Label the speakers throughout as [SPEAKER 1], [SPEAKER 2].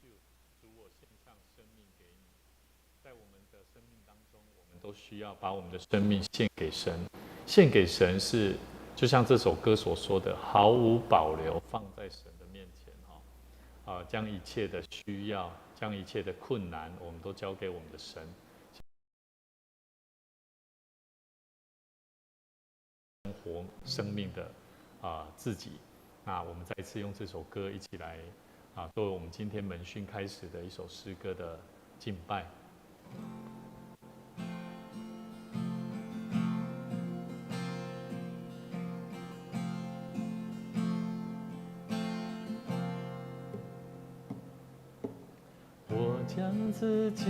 [SPEAKER 1] 就主我献上生命给你。在我们的生命当中，我们都需要把我们的生命献给神。献给神是，就像这首歌所说的，毫无保留放在神的面前将一切的需要，将一切的困难，我们都交给我们的神。生活生命的自己。那我们再一次用这首歌一起来作为我们今天门训开始的一首诗歌的敬拜。我将自己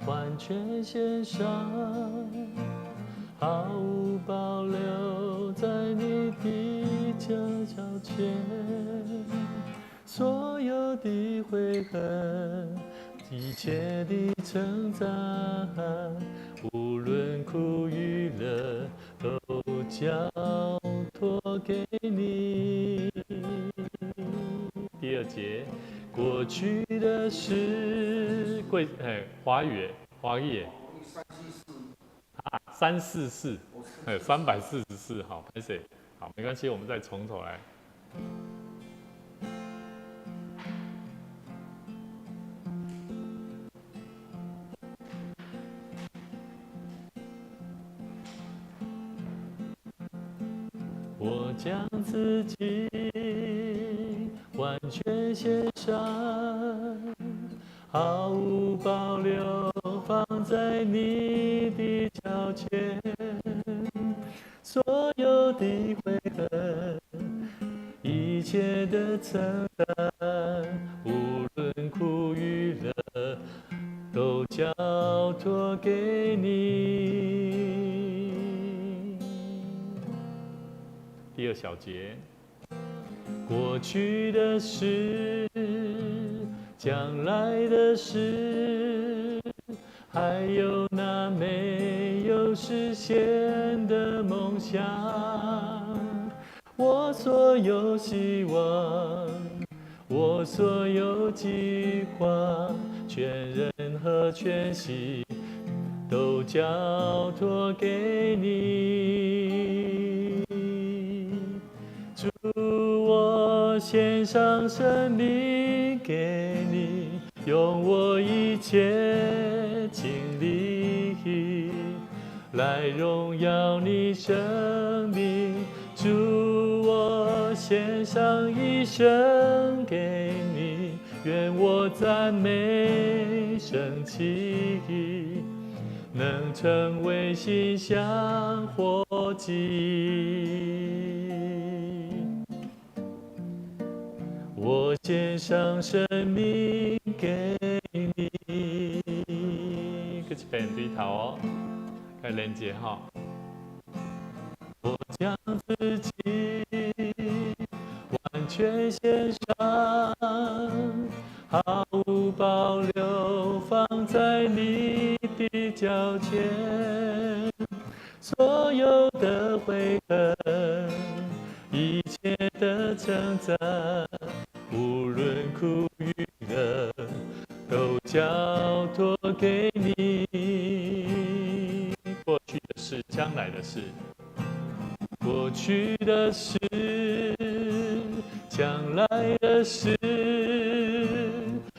[SPEAKER 1] 完全献上，毫无保留在你的脚前，所有的悔恨，一切的称赞，无论苦与乐，都交托给你。第二节，过去的事，华语344， 344，好，拍谁？好，没关系，我们再从头来。我将自己完全献上，毫无保留放在你的脚前，所有的悔恨，一切的承担，无论苦与乐，都交托给你。第二小节，过去的事，将来的事，还有那没有实现的梦想，我所有希望，我所有计划，全人和全心都交托给你。主，我献上生命给你，用我一切精力来荣耀你生命。主，我献上一生给你，愿我赞美升起，能成为馨香火祭。我献上生命给你，这是变对头哦，该连接哈。我将自己完全献上，毫无保留放在你的脚前，所有的悔恨，一切的称赞，无论苦与乐，都交托给你。过去的事，将来的事，过去的事，将来的事，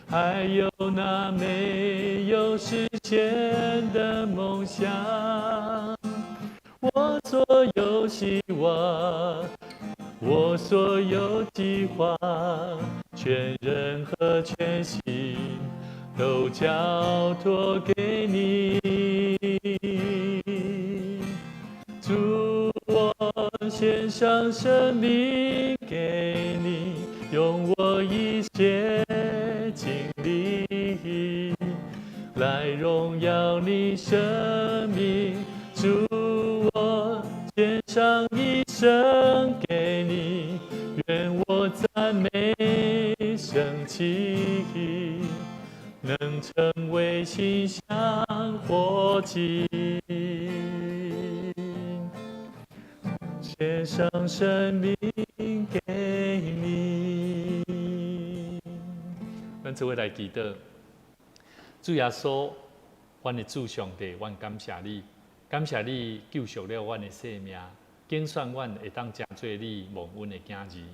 [SPEAKER 1] 还有那没有实现的梦想，我所有希望，我所有计划，全人和全心都交托给你。主，我献上生命给你，用我一切精力来荣耀你生命。主，我献上一生给你，愿我赞美升起，能成为馨香火祭。献上生命给你。做伙来祈祷。主耶稣，阮的主上帝，阮感谢你，感谢你救赎了阮的性命，拣选阮会当成做你蒙恩的囝儿。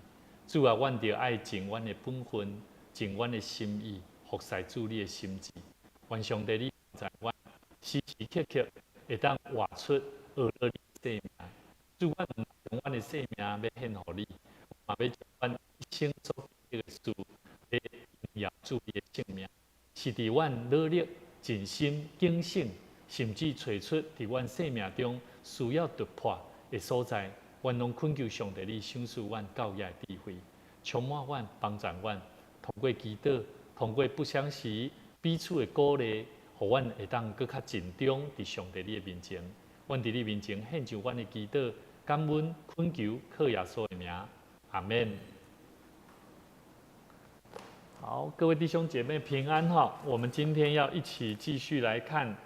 [SPEAKER 1] 主啊，阮着爱尽阮的本分，尽阮的心意，服侍主你的心志。愿上帝你在阮时时刻刻会当活出学了你的性命。主，阮唔用阮的性命要献互你，嘛要将阮一生所做的事，来荣耀主你的性命。是伫阮努力、尽心、警醒，甚至找出伫阮生命中需要突破的所在，阮拢恳求上帝你赏赐阮教育的智慧，充满阮、帮助阮，通过祈祷，通过不相识彼此的鼓励，互阮会当搁较尽忠伫上帝你的面前。阮伫你面前献上阮的祈祷、感恩、恳求，靠耶稣的名，阿门。好，各位弟兄姐妹平安哈！我们今天要一起继续来看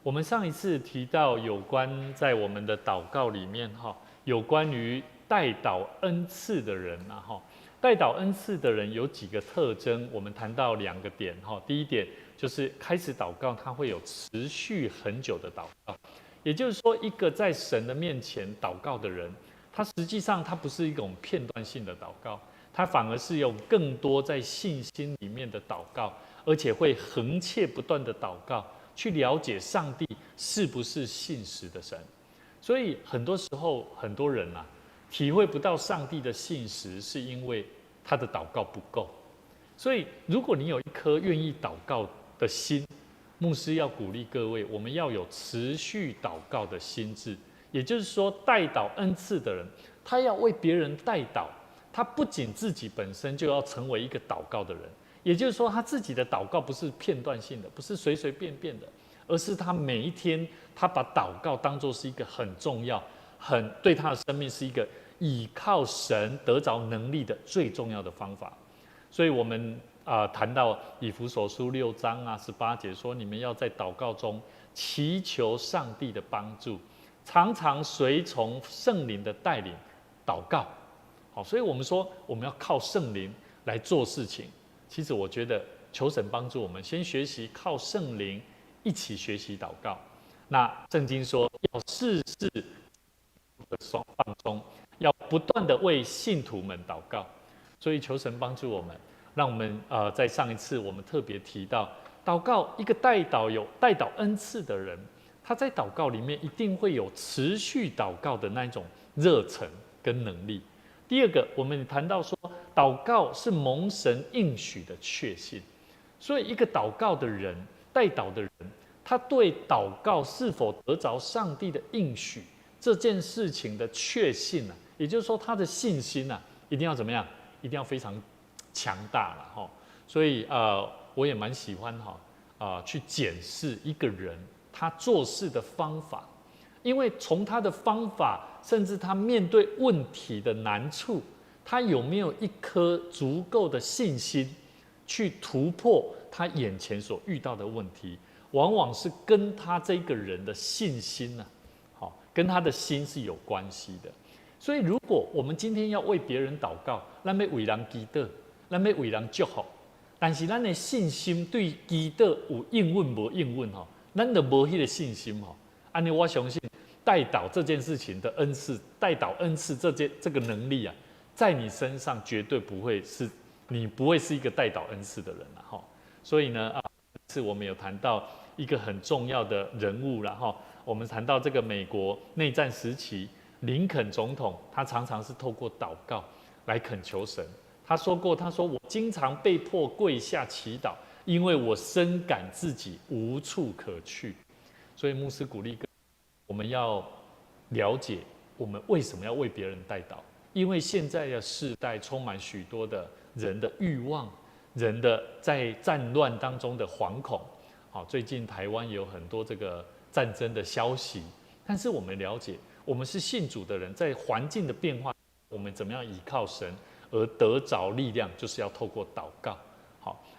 [SPEAKER 1] 我们上一次提到有关在我们的祷告里面哈，有关于代祷恩赐的人呐哈。代祷恩赐的人有几个特征，我们谈到2个点哈。第一点就是开始祷告，他会有持续很久的祷告，也就是说，一个在神的面前祷告的人，他实际上他不是一种片段性的祷告。他反而是有更多在信心里面的祷告，而且会恒切不断的祷告，去了解上帝是不是信实的神。所以很多时候，很多人体会不到上帝的信实，是因为他的祷告不够。所以，如果你有一颗愿意祷告的心，牧师要鼓励各位，我们要有持续祷告的心志。也就是说，代祷恩赐的人，他要为别人代祷。他不仅自己本身就要成为一个祷告的人，也就是说，他自己的祷告不是片段性的，不是随随便便的，而是他每一天，他把祷告当作是一个很重要、对他的生命是一个倚靠神得着能力的最重要的方法。所以，我们谈到以弗所书6章18节说，你们要在祷告中祈求上帝的帮助，常常随从圣灵的带领祷告。好，所以我们说我们要靠圣灵来做事情。其实我觉得求神帮助我们，先学习靠圣灵一起学习祷告。那圣经说要事事的放松，要不断的为信徒们祷告。所以求神帮助我们，让我们在上一次我们特别提到，祷告一个有代祷恩赐的人，他在祷告里面一定会有持续祷告的那种热忱跟能力。第二个，我们谈到说，祷告是蒙神应许的确信。所以，一个祷告的人、代祷的人，他对祷告是否得着上帝的应许这件事情的确信也就是说，他的信心一定要怎么样？一定要非常强大了哈。所以我也蛮喜欢去检视一个人他做事的方法。因为从他的方法，甚至他面对问题的难处，他有没有一颗足够的信心去突破他眼前所遇到的问题，往往是跟他这个人的信心跟他的心是有关系的。所以，如果我们今天要为别人祷告，咱要为人祈祷，咱要为人祝福，但是咱的信心对祈祷有应允无应允咱就无迄个信心安尼我相信代祷这件事情的恩赐，代祷恩赐这个能力在你身上绝对不会是，你不会是一个代祷恩赐的人所以呢这次我们有谈到一个很重要的人物我们谈到这个美国内战时期，林肯总统他常常是透过祷告来恳求神。他说我经常被迫跪下祈祷，因为我深感自己无处可去。所以牧师鼓励我们要了解我们为什么要为别人代祷，因为现在的世代充满许多的人的欲望，人的在战乱当中的惶恐。最近台湾也有很多这个战争的消息，但是我们了解，我们是信主的人，在环境的变化，我们怎么样依靠神而得着力量，就是要透过祷告。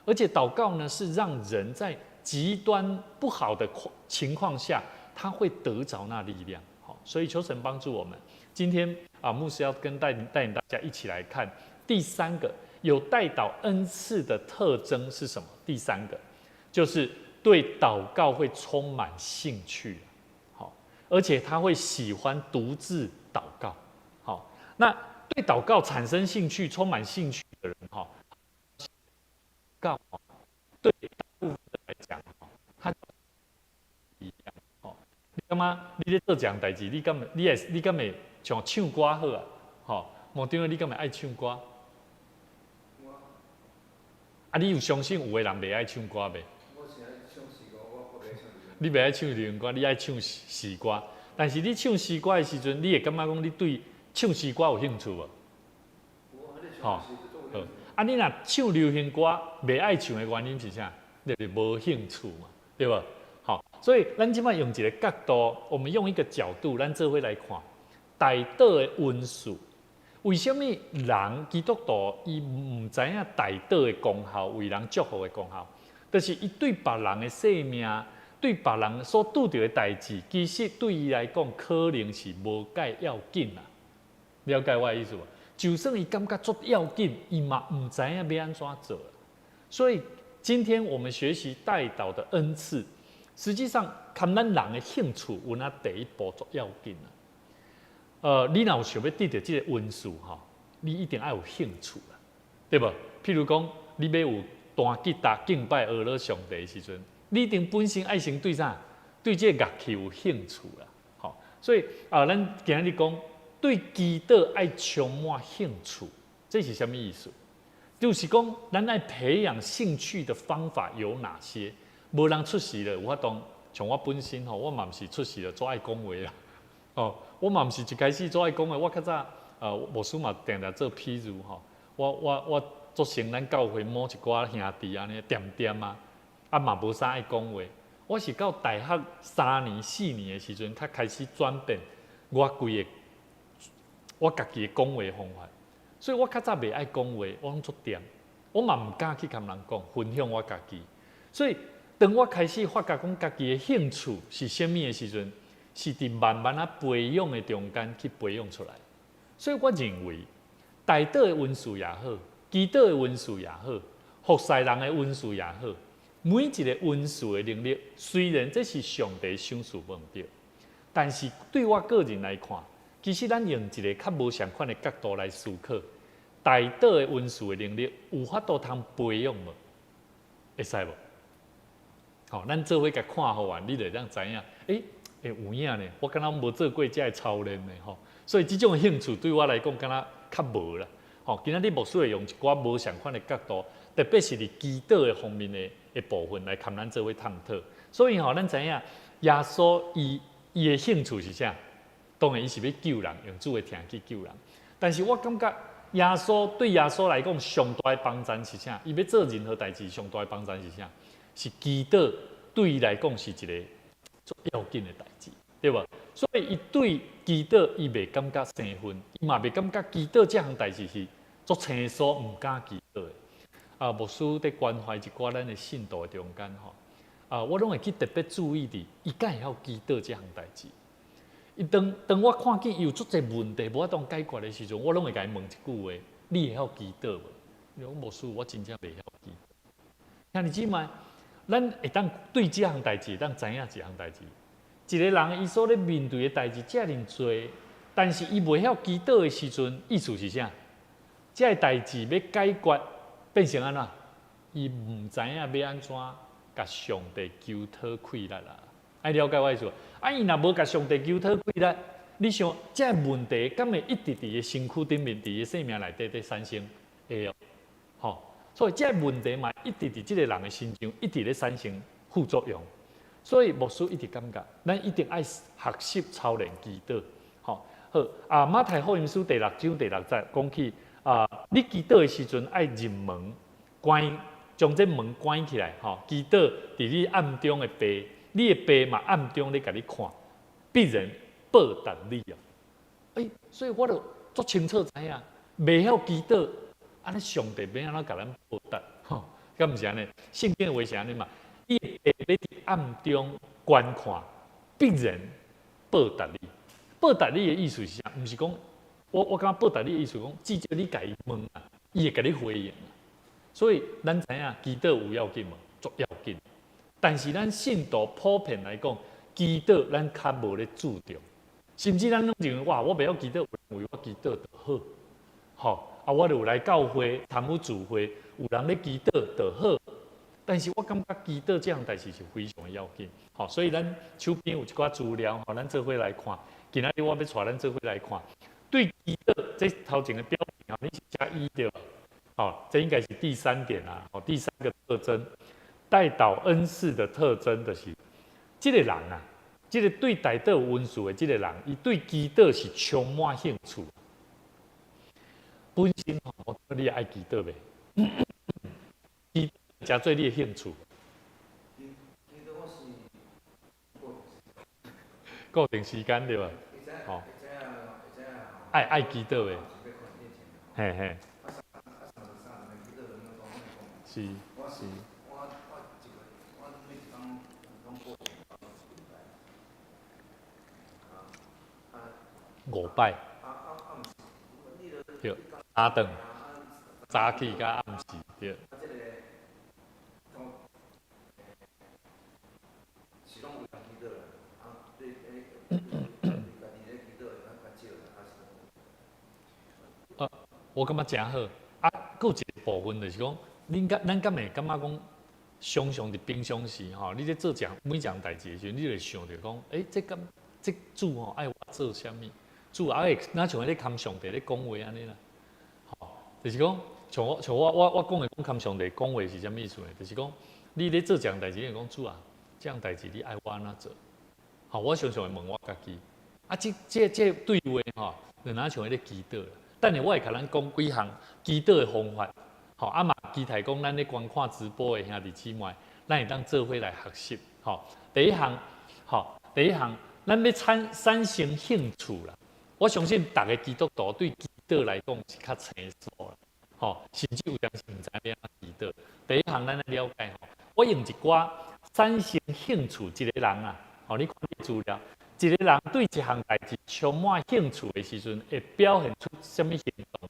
[SPEAKER 1] 而且祷告呢，是让人在极端不好的情况下，他会得着那力量。所以求神帮助我们。今天牧师要带领大家一起来看第3个有代祷恩赐的特征是什么？第三个就是对祷告会充满兴趣，好，而且他会喜欢独自祷告，好，那对祷告产生兴趣、充满兴趣的人，哈，告对大部分人来讲，他一样，哦，你感觉你咧做这样代志，你敢会像唱歌好啊？吼，某顶你敢会爱唱歌？啊，你有相信有的人袂爱唱歌袂？我是爱唱诗歌，我不爱唱。你袂爱唱流行歌，你爱唱诗歌。但是你唱诗歌的时阵，你会感觉讲你对唱诗歌有兴趣无？吼，啊，你若唱流行歌袂爱唱的原因是啥？就是无兴趣嘛，对吧？好，所以咱即摆用一个角度，我们用一个角度，咱做伙来看代祷的温数。为什么人基督徒伊唔知影代祷的功效，为人祝福的功效？就是伊对别人的性命，对别人所拄到的代志，其实对伊来讲可能是无介要紧啦。了解我的意思无？就算伊感觉足要紧，伊嘛唔知影要安怎做。所以今天我们学习代祷的恩赐，实际上看咱人的兴趣有哪第一步足要紧啦。你若有想要得到这个温数哈，你一定要有兴趣啦，对不？譬如讲，你要有弹吉他敬拜俄罗上帝的时阵，你一定本身爱先对啥？对这个乐器有兴趣啦。好，所以咱今日讲对基督爱充满兴趣，这是什么意思？就是讲，咱爱培养兴趣的方法有哪些？无人出世了，有法当像我本身吼，我嘛毋是出世了做爱讲话啦。哦，我嘛毋是一开始做爱讲的，我较早牧师嘛定定做譬如吼，我做成咱教会某一寡兄弟安尼点啊，啊嘛无啥爱讲话。我是到大学3年4年的时阵，才开始转变我家己的讲话方法。所以我较早袂爱讲话，我拢做点，我嘛毋敢去跟人讲，分享我家己。所以当我开始发觉讲家己的兴趣是虾米的时阵，是伫慢慢培养的中间去培养出来，所以我认为代祷的温数也好，祈祷的温数也好，服侍人的温数也好，每一个温数的能力，虽然这是上帝赏赐问到，但是对我个人来看，其实咱用一个较无相款的角度来思考，代祷的温数的能力有法度通培养无？会使无？好，咱做伙甲看好完，你就当知影，有影呢，我敢若无做过这操练呢吼，所以这种兴趣对我来讲，敢若较无啦。吼，今仔日牧师会用一寡无相款的角度，特别是伫祈祷的方面的部分来跟咱做伙探讨。所以吼，咱知影耶稣伊的兴趣是啥？当然伊是要救人，用主的听去救人。但是我感觉耶稣对耶稣来讲，上大的帮助是啥？伊要做任何代志，上大的帮助是啥？是祈祷对伊来讲是一个最要紧的代志，对吧？所以伊对祈祷伊袂感觉生分，伊嘛袂感觉祈祷这项代志是做清楚毋敢祈祷的。牧师伫关怀一寡咱的信徒的中间吼，我拢会去特别注意伫伊敢会晓祈祷这项代志。伊当我看见伊有足侪问题无法当解决的时阵，我拢会甲伊问一句话：你会晓祈祷无？伊讲牧师，我真正袂晓祈祷。像你即摆。咱会当对这项代志，当知影一项代志。一个人伊所咧面对的代志遮尔多，但是伊袂晓祈祷的时阵，意思是啥？这个代志要解决，变成安怎？伊毋知影要安怎甲上帝求讨困难啦。爱了解我意思？伊若无甲上帝求讨困难，你想这个问题，敢会一直伫伊身躯顶面，伫伊生命内底产生？会哦，吼。所以这个问题嘛，一直伫这个人的身上，一直咧产生副作用。所以牧师一直感觉，咱一定爱学习操练祈祷。好，马太福音书第6章第6节讲起，你祈祷的时阵爱入门关，将这门关起来。祈祷伫你暗中的爸，你的爸嘛暗中咧甲你看，必然报答你啊。所以我就足清楚知影，袂晓祈祷。安尼上帝要安怎甲咱报答？敢毋是安尼？圣经的话是安尼嘛？伊会要伫暗中观看，必然报答你。报答你的意思是啥？毋是讲我感觉报答你的意思讲，至少你家己问啊，伊会甲你回应。所以咱知影祈祷有要紧无？足要紧。但是咱信徒普遍来讲，祈祷咱较无咧注重，甚至咱拢认为哇，我袂晓祈祷，有人为我祈祷就好，吼啊，我就来教会参与聚会，有人咧祈祷就好。但是我感觉祈祷这样代志是非常要紧，好，所以咱手边有一寡资料，吼，咱做伙来看。今仔日我要带咱做伙来看，对祈祷这头前的标题，你是加一对吧？好，这应该是第3点啊，好，第3个特征。代祷恩赐的特征就是，这个人啊，这个对代祷恩赐的这个人，伊对祈祷是充满兴趣。本身吼，你爱祈祷未？祈祷真做你的兴趣。固定时间对吧？哦，爱祈祷的，嘿嘿，是。5摆，对，早顿、早起甲暗时，对。我感觉真好。啊，佫有一个部分就是讲，咱敢会感觉讲，常常伫平常时吼，你咧做每件代志的时候，你就会想着讲，这主吼爱我做啥物？主也会哪像咧看上帝咧讲话安尼啦，吼，就是讲像我讲的看上帝讲话是啥物意思呢？就是讲你咧做这样代志，你讲主啊，这样代志你爱我安怎做？吼，我常常会问我家己，啊，这对话吼，就哪像咧祈祷啦。等下我会甲咱讲几项祈祷的方法，吼，啊嘛期待讲咱咧观看直播的兄弟姊妹，咱会当做伙来学习，吼。第一项，咱要产生兴趣啦。我相信逐个基督徒对祈祷来讲是较清楚啦，吼，甚至有当时毋知要安怎祈祷。第一项咱来了解吼，我用一寡产生兴趣一个人啊，吼，你看你资料，一个人对一项代志充满兴趣的时阵，会表现出什么行动？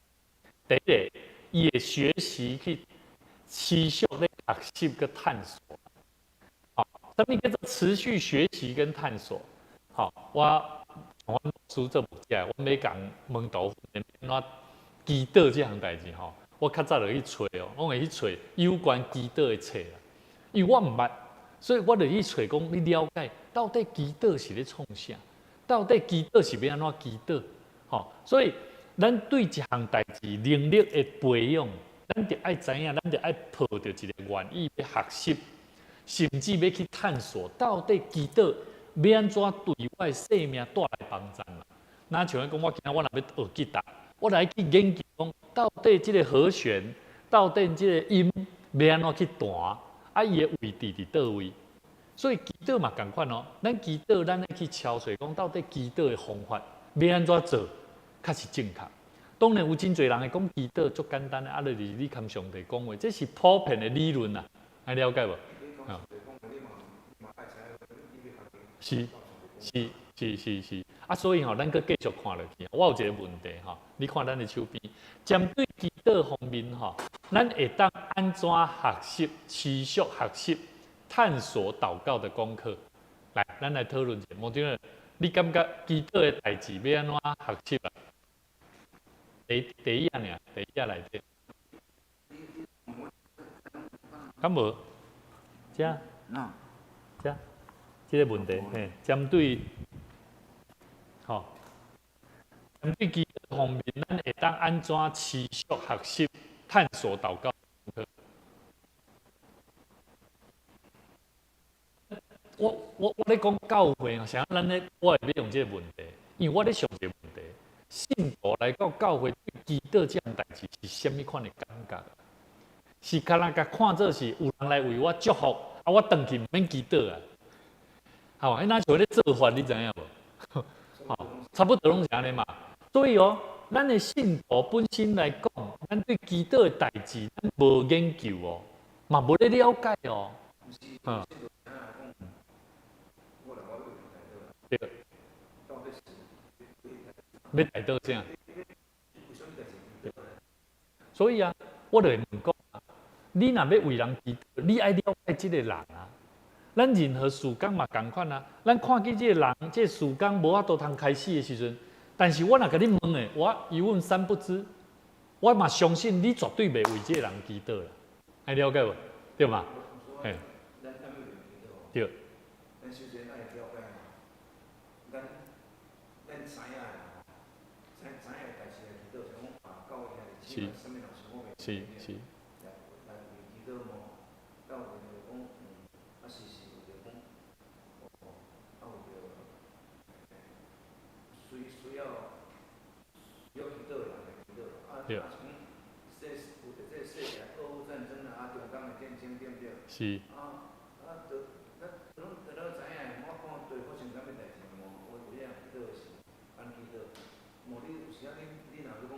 [SPEAKER 1] 第一个，伊会学习去持续咧学习跟探索。好，什么叫做持续学习跟探索？好，我书做不起来，我要讲问导安怎祈祷这项代志吼，我较早就去找哦，我会去找有关祈祷的册啦，因为我毋捌，所以我就去找讲，你了解到底祈祷是咧创啥？到底祈祷是要安怎祈祷？吼，所以咱对一项代志能力的培养，咱就爱知影，咱就爱抱着一个愿意要学习，甚至要去探索，到底祈祷要安怎对我的生命带来帮助嘛？那像讲，我今仔我若要学吉他，我来去研究讲，到底这个和弦，到底这个音要安怎去弹，啊，伊的位置伫倒位？所以祈祷嘛共款哦，咱祈祷，咱要去敲碎讲，到底祈祷的方法要安怎做，较是正确。当然有真侪人会讲祈祷足简单的，就是你看上帝讲话，这是普遍的理论啊，还了解无？啊，是，啊，所以吼，咱搁继续看落去。我有一个问题吼，你看咱的手边，针对祈祷方面吼，咱会当安怎学习、持续学习、探索祷告的功课？来，咱来讨论一下。莫丁，你感觉祈祷的代志要安怎学习啊？第一样尔，第一样来底，敢无？这，这个问题，嘿，针对，吼，针对祈祷方面，咱会当安怎持续学习、探索祷告？我咧讲教会啊，像咱咧，我会要用这个问题，因为我咧想这个问题，信徒来到教会对祈祷这样代志是虾米款的感觉？是敢若甲看做是有人来为我祝福，啊，我回去毋免祈祷啊。好，那像咧做法，你知影无？好，差不多拢是安尼嘛。所以哦，咱的信徒本身来讲，咱对祈祷的代志，咱无研究哦，嘛无咧了解哦。对，要带到啥？所以啊，我就会问讲啊，你若要为人祈祷，你爱了解这个人啊。咱任何事工嘛同款啊，咱看见这个人，这个事工无法度通开始的时阵，但是我若甲你问的，我一问三不知，我嘛相信你绝对袂为这个人祈祷啦，爱了解无？对嘛？嘿，对。
[SPEAKER 2] 咱首先爱了解嘛，咱知影啦，知影代志来祈祷，像讲啊，教会遐里起码什么人想我袂
[SPEAKER 1] 是。
[SPEAKER 2] 来为祈祷嘛，教会就讲啊时时就讲，啊有着需要祈祷的人来祈祷，啊从有着这世界俄乌战争啊，中东的战争对不对？
[SPEAKER 1] 是。
[SPEAKER 2] 就咱知影，我看对发生啥物代志嘛，有这样祈祷的时，按祈祷。无你有时啊，你若是讲，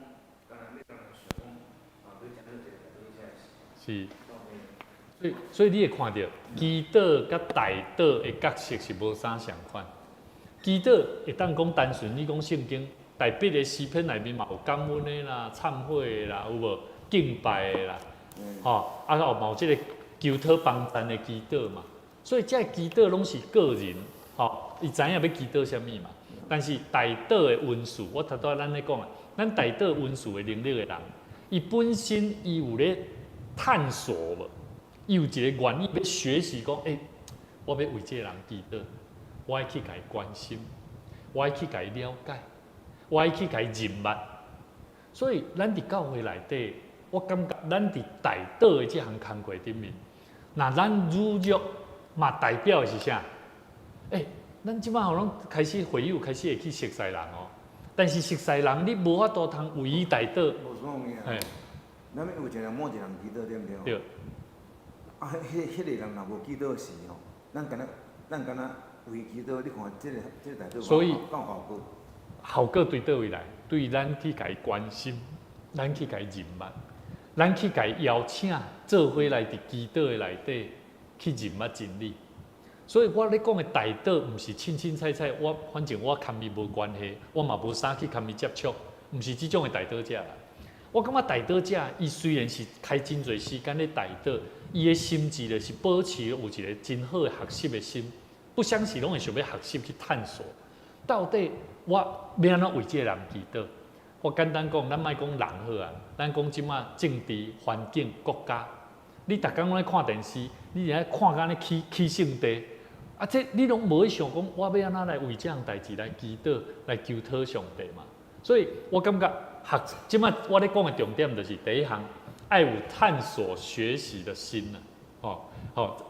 [SPEAKER 2] 干那要想讲，对讲到这个，对这个
[SPEAKER 1] 是。所以你会看到祈祷甲代祷的角色是无啥相款。祈祷会当讲单纯，你讲圣经大笔的诗篇内面嘛有感恩的啦、忏悔的啦，有无敬拜的啦，啊嘛有即个求讨帮助的祈祷嘛。所以这祈祷拢是个人，伊知影要祈祷啥物嘛。但是代祷的文士，我头拄咱咧讲啊，咱代祷文士的能力的人，伊本身伊有咧探索无，伊有一个愿意要学习讲，我要为这个人祈祷，我要去甲伊关心，我要去甲伊了解，我要去甲伊认捌。所以咱伫教会内底，我感觉咱伫代祷的这项工作顶面，那咱如若嘛代表的是啥？咱即摆互咱开始会友开始会去熟悉人哦，但是熟悉人你无法度通为伊代祷。
[SPEAKER 2] 无所谓啊。咱要为一个人某一个人祈祷，对毋对？
[SPEAKER 1] 对。
[SPEAKER 2] 啊，迄个人若无祈祷时吼，咱敢若为祈祷，你看这个代祷
[SPEAKER 1] 所以
[SPEAKER 2] 够效果。
[SPEAKER 1] 效果对倒位来？对咱去甲伊关心，咱去甲伊认捌，咱去甲伊邀请做伙来伫祈祷的内底去认捌真理。所以我咧讲的代祷，毋是清清彩彩，反正我甲伊无关系，我嘛无啥去甲伊接触，毋是即种的代祷者啦。我感觉代祷者，伊虽然是开真侪时间咧代祷，伊的心智就是保持有一个真好的学习的心，不相时拢会想要学习去探索，到底我要安怎为这个人祈祷？我简单讲，咱莫讲人好啊，咱讲即马政治环境国家，你逐工拢咧看电视，你咧看甲咧起性地。这你拢无去想讲，我要安怎来为这样代志来祈祷、来求讨上帝嘛？所以我感觉即摆我咧讲的重点就是第一项，爱有探索学习的心啦。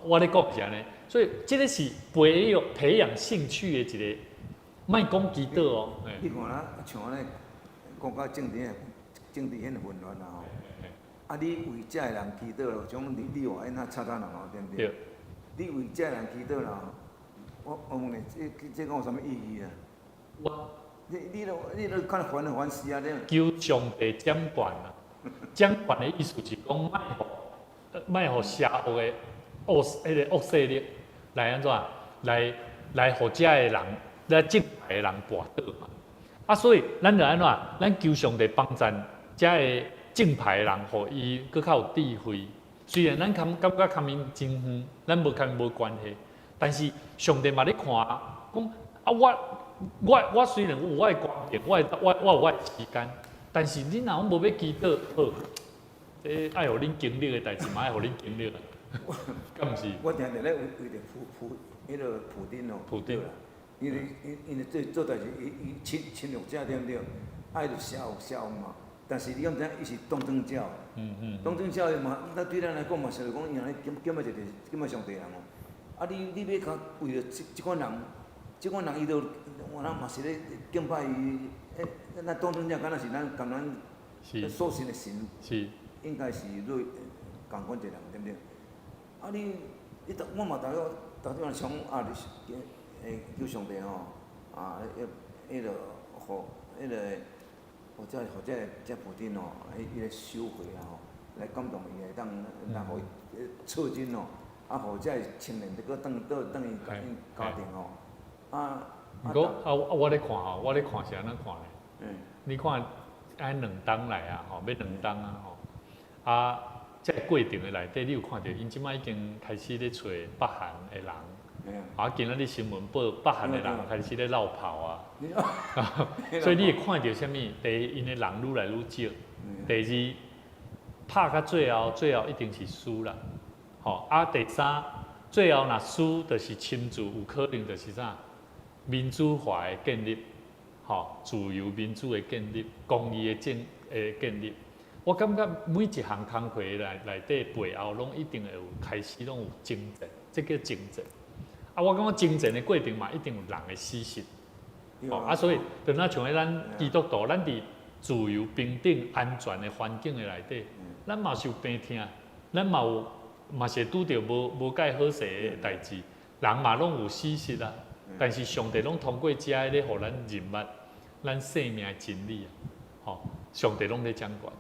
[SPEAKER 1] 我咧讲是安尼，所以这个是培养兴趣的一个，莫讲祈祷哦。
[SPEAKER 2] 你看啦，像安尼国家政治很混乱啦吼。你为这个人祈祷，种你话安怎插单人哦，对不对？你为这人祈祷啦，我问你，这讲有啥物意义啊？你都看烦死啊！
[SPEAKER 1] 求上帝掌管啊，掌管的意思是讲，莫互邪恶的恶势力来安怎来互这个人，来正派的人跋倒嘛。所以咱就安怎？咱求上帝帮助这个正派的人，互伊搁较有智慧。虽然咱感觉较面真远，咱无关系，但是上帝嘛咧看，讲我虽然有我的光景，我有我的时间，但是恁若无要祈祷，好，爱互恁经历的代志嘛爱互恁经历啊，敢毋是？
[SPEAKER 2] 我定定咧为着普丁哦，
[SPEAKER 1] 普丁啦，
[SPEAKER 2] 因为做代志，伊侵略者对毋对？爱着效嘛。但是你敢知影，伊是东正教，东正教嘛，对咱来讲嘛，是讲伊安尼敬拜上帝人哦。你要甲为着即款人，伊就我人嘛是咧敬拜伊，咱东正教敢若是咱所信的神，应该是共款一人，对不对？我嘛逐种想求上帝吼，迄个互这普丁哦，伊来收回啊吼，来感动伊，当互伊促进哦，互这青年搁倒伊家庭哦，
[SPEAKER 1] 毋过我咧看吼，我咧看是安怎看咧？你看按两党来啊，要两党啊吼，啊，这个过程的内底，你有看到，因即摆已经开始咧找北韩的人，啊，今仔日新闻报北韩的人开始咧绕跑啊，所以你会看到啥物？第一，因的人愈来愈少；第二，拍到最后一定是输啦。吼，啊，第三，最后若输，就是亲自有可能就是啥？民主化的建立，吼，自由民主的建立，公义的建立。我感觉每一项工课内底背后，拢一定会有开始拢有征战，这叫征战。啊，我感觉征战的过程嘛，一定有人的死亡。哦，啊，所以就那像咱基督徒，咱伫自由、平等、安全的环境的内底，咱嘛是有病痛，咱嘛是拄着无介好势的代志，人嘛拢有死失啊。但是上帝拢通过遮咧，互咱认捌咱生命的真理啊。吼，上帝拢咧掌管。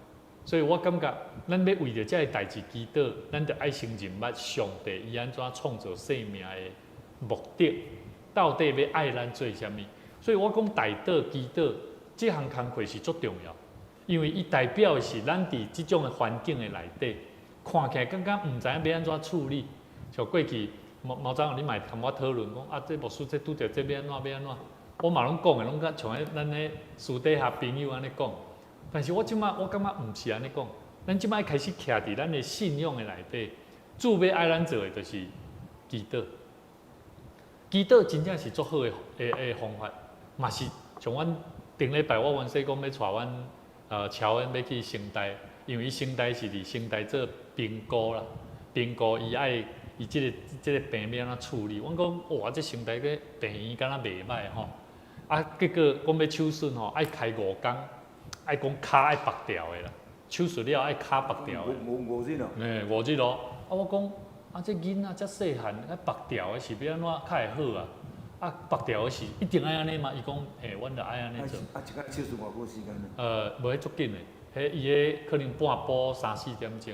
[SPEAKER 1] 所以我感觉，咱要为着这个代志祈祷，咱着爱先认捌上帝伊安怎创造生命的目的，到底要爱咱做啥物？所以我讲代祷祈祷，这项工课是足重要，因为伊代表的是咱伫即种的环境的内底，看起来感觉毋知影要安怎处理。像过去毛长你嘛同我讨论讲啊，这牧师这拄着这要安怎？我嘛拢讲的，拢像咱咧私底下朋友安尼讲。但是我感觉毋是安尼讲，咱即摆开始徛伫咱的信仰的内底，主要爱咱做的就是祈祷。祈祷真正是足好的方法，嘛是像阮顶礼拜我原说讲要带阮乔恩要去城台，因为伊城台是伫城台做评估啦，评估伊即个病要安怎处理。阮讲哇，这城台个病院敢若袂歹吼，啊结果讲要手术吼，爱开5工。爱讲骹爱拔掉的啦，手术了爱骹拔掉的。
[SPEAKER 2] 5日咯。
[SPEAKER 1] 5日咯。啊，我讲啊，这囡仔遮细汉，啊拔掉的是要安怎较会好啊？啊，拔掉的是一定爱安尼吗？伊讲阮着爱安尼做。
[SPEAKER 2] 啊，一个手术偌久时间
[SPEAKER 1] 无迄足紧的，迄伊个可能半晡3-4点钟。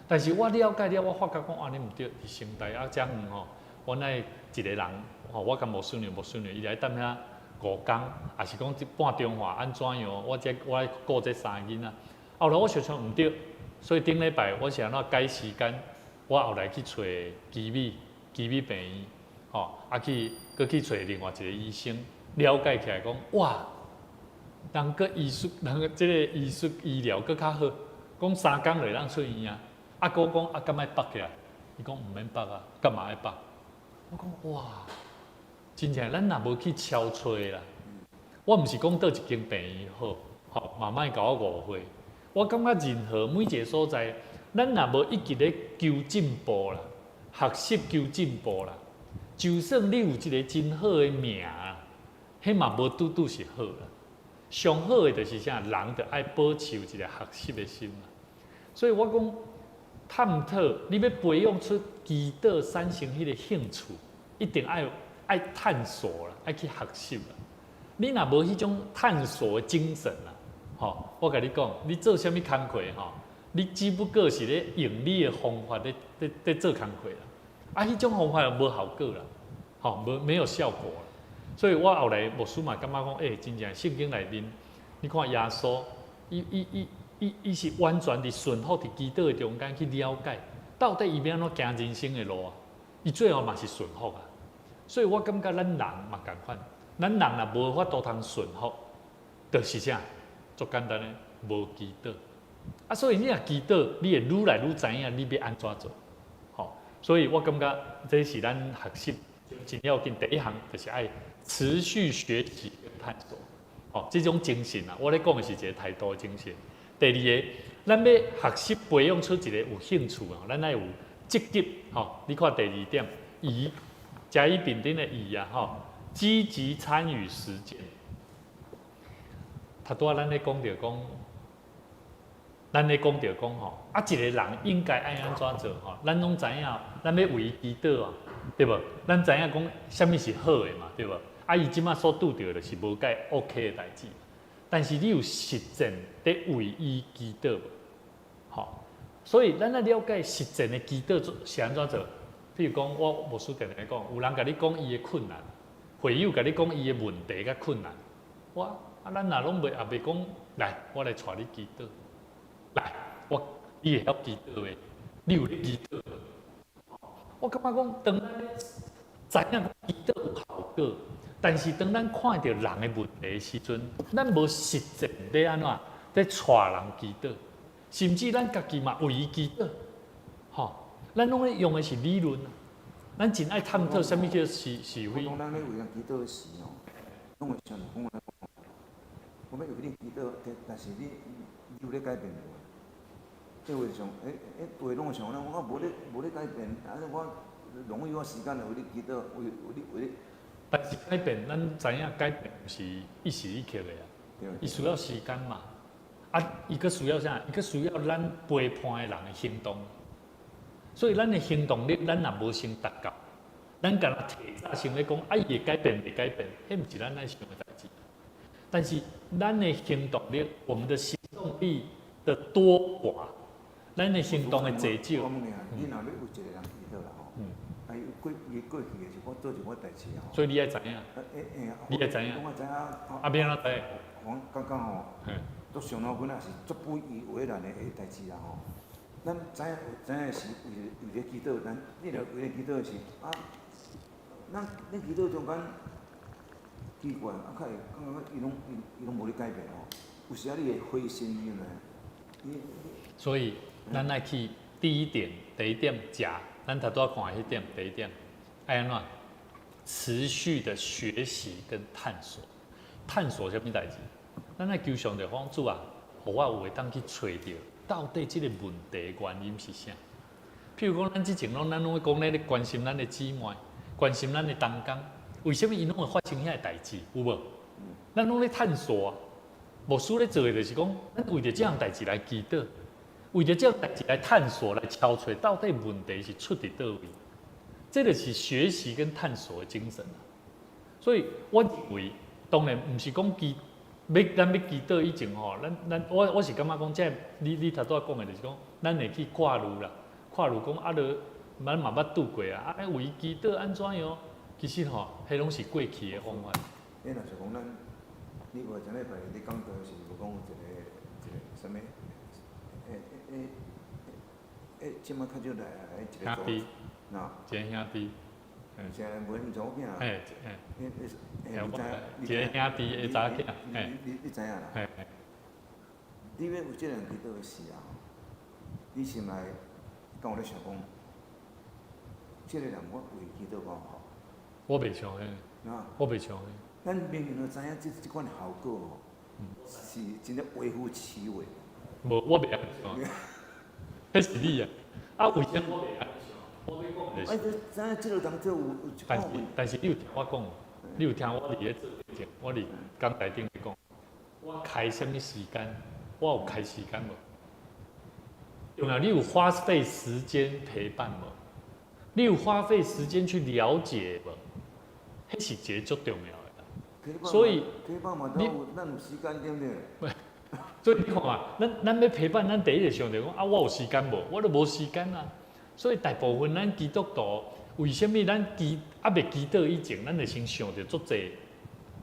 [SPEAKER 1] 但是我了解了，我发觉讲安尼毋对，伫城台啊遮远吼，阮爱一个人吼，我甲无顺利，伊来等遐。5工，也是讲半中华安怎样？我来顾这3个囡仔。后来我想想毋对，所以顶礼拜我是安怎改时间？我后来去找基美病院，吼，去找另外一个医生，了解起来讲，哇，人个即个医术医疗佫较好，讲3工就当出院啊。我讲敢爱拔起来？伊讲毋免拔啊，干嘛爱拔？我讲哇。真正咱若无去敲吹啦，我毋是讲倒一间病院好，吼，慢慢甲我误会。我感觉任何每一个所在，咱若无一直咧求进步啦，学习求进步啦，就算你有一个真好的命啊，迄嘛无拄拄是好啦。上好的就是啥，人着爱保持有一个学习的心啦。所以我讲探讨，你要培养出祈祷产生迄个兴趣，一定爱探索啦，爱去学习啦。你若无迄种探索的精神啦，吼，我甲你讲，你做啥物工课吼，你只不过是咧用你的方法咧做工课啦。啊，迄种方法又无效果啦，吼，没有效果啦。所以我后来牧师嘛感觉讲，真正圣经内面，你看耶稣，伊是完全伫顺服伫基督的中间去了解，到底伊要安怎行人生的路啊？伊最后嘛是顺服啊。所以我感觉咱人嘛共款，咱人若无法度通顺服，就是啥？足简单的，无祈祷。啊，所以你若祈祷，你会愈来愈知影你要安怎做。吼，所以我感觉这是咱学习真要紧第一项，就是爱持续学习跟探索。吼，这种精神啊，我咧讲的是一个态度的精神。第二个，咱要学习培养出一个有兴趣啊，咱爱有积极。吼，你看第二点，甲乙丙丁的乙啊，吼，积极参与实践。他拄仔咱咧讲着讲，吼，啊，一个人应该爱安怎做吼？咱拢知影，咱要为伊祈祷啊，对无？咱知影讲啥物是好的嘛，对无？啊，伊即马所拄着就是无介 OK 的代志，但是你有实践在为伊祈祷无？吼，所以咱要了解实践的祈祷是安怎做？譬如讲，我牧师定定讲，有人甲你讲伊的困难，会友甲你讲伊的问题甲困难，咱若拢袂讲，来，我来带你祈祷，来，你会晓祈祷的，你有咧祈祷无？我感觉讲，当咱知影祈祷有效果，但是当咱看到人的问题的时阵，咱无实践咧安怎，咧带人祈祷，甚至咱家己嘛为伊祈祷，吼，咱拢咧用的是理论啊，咱真爱探讨什么叫是非。
[SPEAKER 2] 讲咱咧为人祈祷时哦，拢会想讲我要为你祈祷，但是你有咧改变无？即话上，话拢会想咱我无咧改变，我浪费我时间来为你祈祷，为你。
[SPEAKER 1] 但是改变，咱知影改变不是一时一刻的啊，伊需要时间嘛。啊，伊佫需要啥？伊佫需要咱陪伴的人的行动。所以咱的行动力，咱若无先达到，咱敢若提早先咧讲，伊会改变袂改变，迄毋是咱爱想的代志。但是咱的行动力，我们的行动力的多寡，咱的行动的节奏。
[SPEAKER 2] 我问你啊，你若要为一个人祈祷啦吼，伊过去的是我做一寡代志吼。
[SPEAKER 1] 所以你爱知影，你爱知影。
[SPEAKER 2] 我知影。
[SPEAKER 1] 啊，变怎知？
[SPEAKER 2] 我讲吼，做上脑筋也是足不以为然的代志啦吼。咱知影是为了祈祷，咱你若为了祈祷是啊，咱祈祷中间奇怪，较会感觉伊拢无咧改变吼。有时啊，你会灰心因为，
[SPEAKER 1] 所以咱爱去第一点，食，咱头拄仔看的迄点，第一点，爱安怎？持续的学习跟探索，探索什么代志？咱爱求上帝帮助啊，互我有会当去找着到底这个问题原因是啥？譬如讲，咱之前咱拢会讲咧关心咱的姊妹，关心咱的同工，为什么伊拢会发生遐个代志？有无？咱拢咧探索啊。牧师咧做的就是讲，咱为着这样代志来祈祷，为着这样代志来探索、来敲出到底问题是出伫倒位。这就是学习跟探索的精神啊。所以我认为，当然毋是讲咱要祈祷以前吼，我是感觉讲，这你头拄仔讲的就是讲，咱会去看路啦，看路讲啊，咱嘛捌拄过啊，为伊祈祷安怎样？其实吼，迄拢是过去的方法。
[SPEAKER 2] 若是讲咱，你话前礼拜你讲到是无讲一个啥物？即摆较少来一个
[SPEAKER 1] 兄弟，
[SPEAKER 2] 喏，
[SPEAKER 1] 一个兄弟，
[SPEAKER 2] 现在无因查某囝，
[SPEAKER 1] 一个兄弟的查囝，
[SPEAKER 2] 你知影啦？你要有这样祈祷的时啊，你心内敢有咧想讲，这个人我为祈祷我好？
[SPEAKER 1] 我袂相信，我袂相信。
[SPEAKER 2] 咱明明就知影这款效果吼，是真正微乎其微。
[SPEAKER 1] 无，我袂安想，迄是你啊！啊，为什么我袂安想？我要讲的是，
[SPEAKER 2] 知影这个人这有一
[SPEAKER 1] 但是你有听我讲，你有听我伫咧做之前，我伫讲台顶讲，我开什么时间？我有开时间无？有没有？你有花费时间陪伴无？你有花费时间去了解无？迄是一个足重要的。所以
[SPEAKER 2] 你咱有时间对不对？
[SPEAKER 1] 所以你看嘛，咱要陪伴，咱第一个想着讲啊，我有时间无？我都无时间啊。所以大部分咱基督徒，为什么咱未祈祷以前，咱就先想着足济，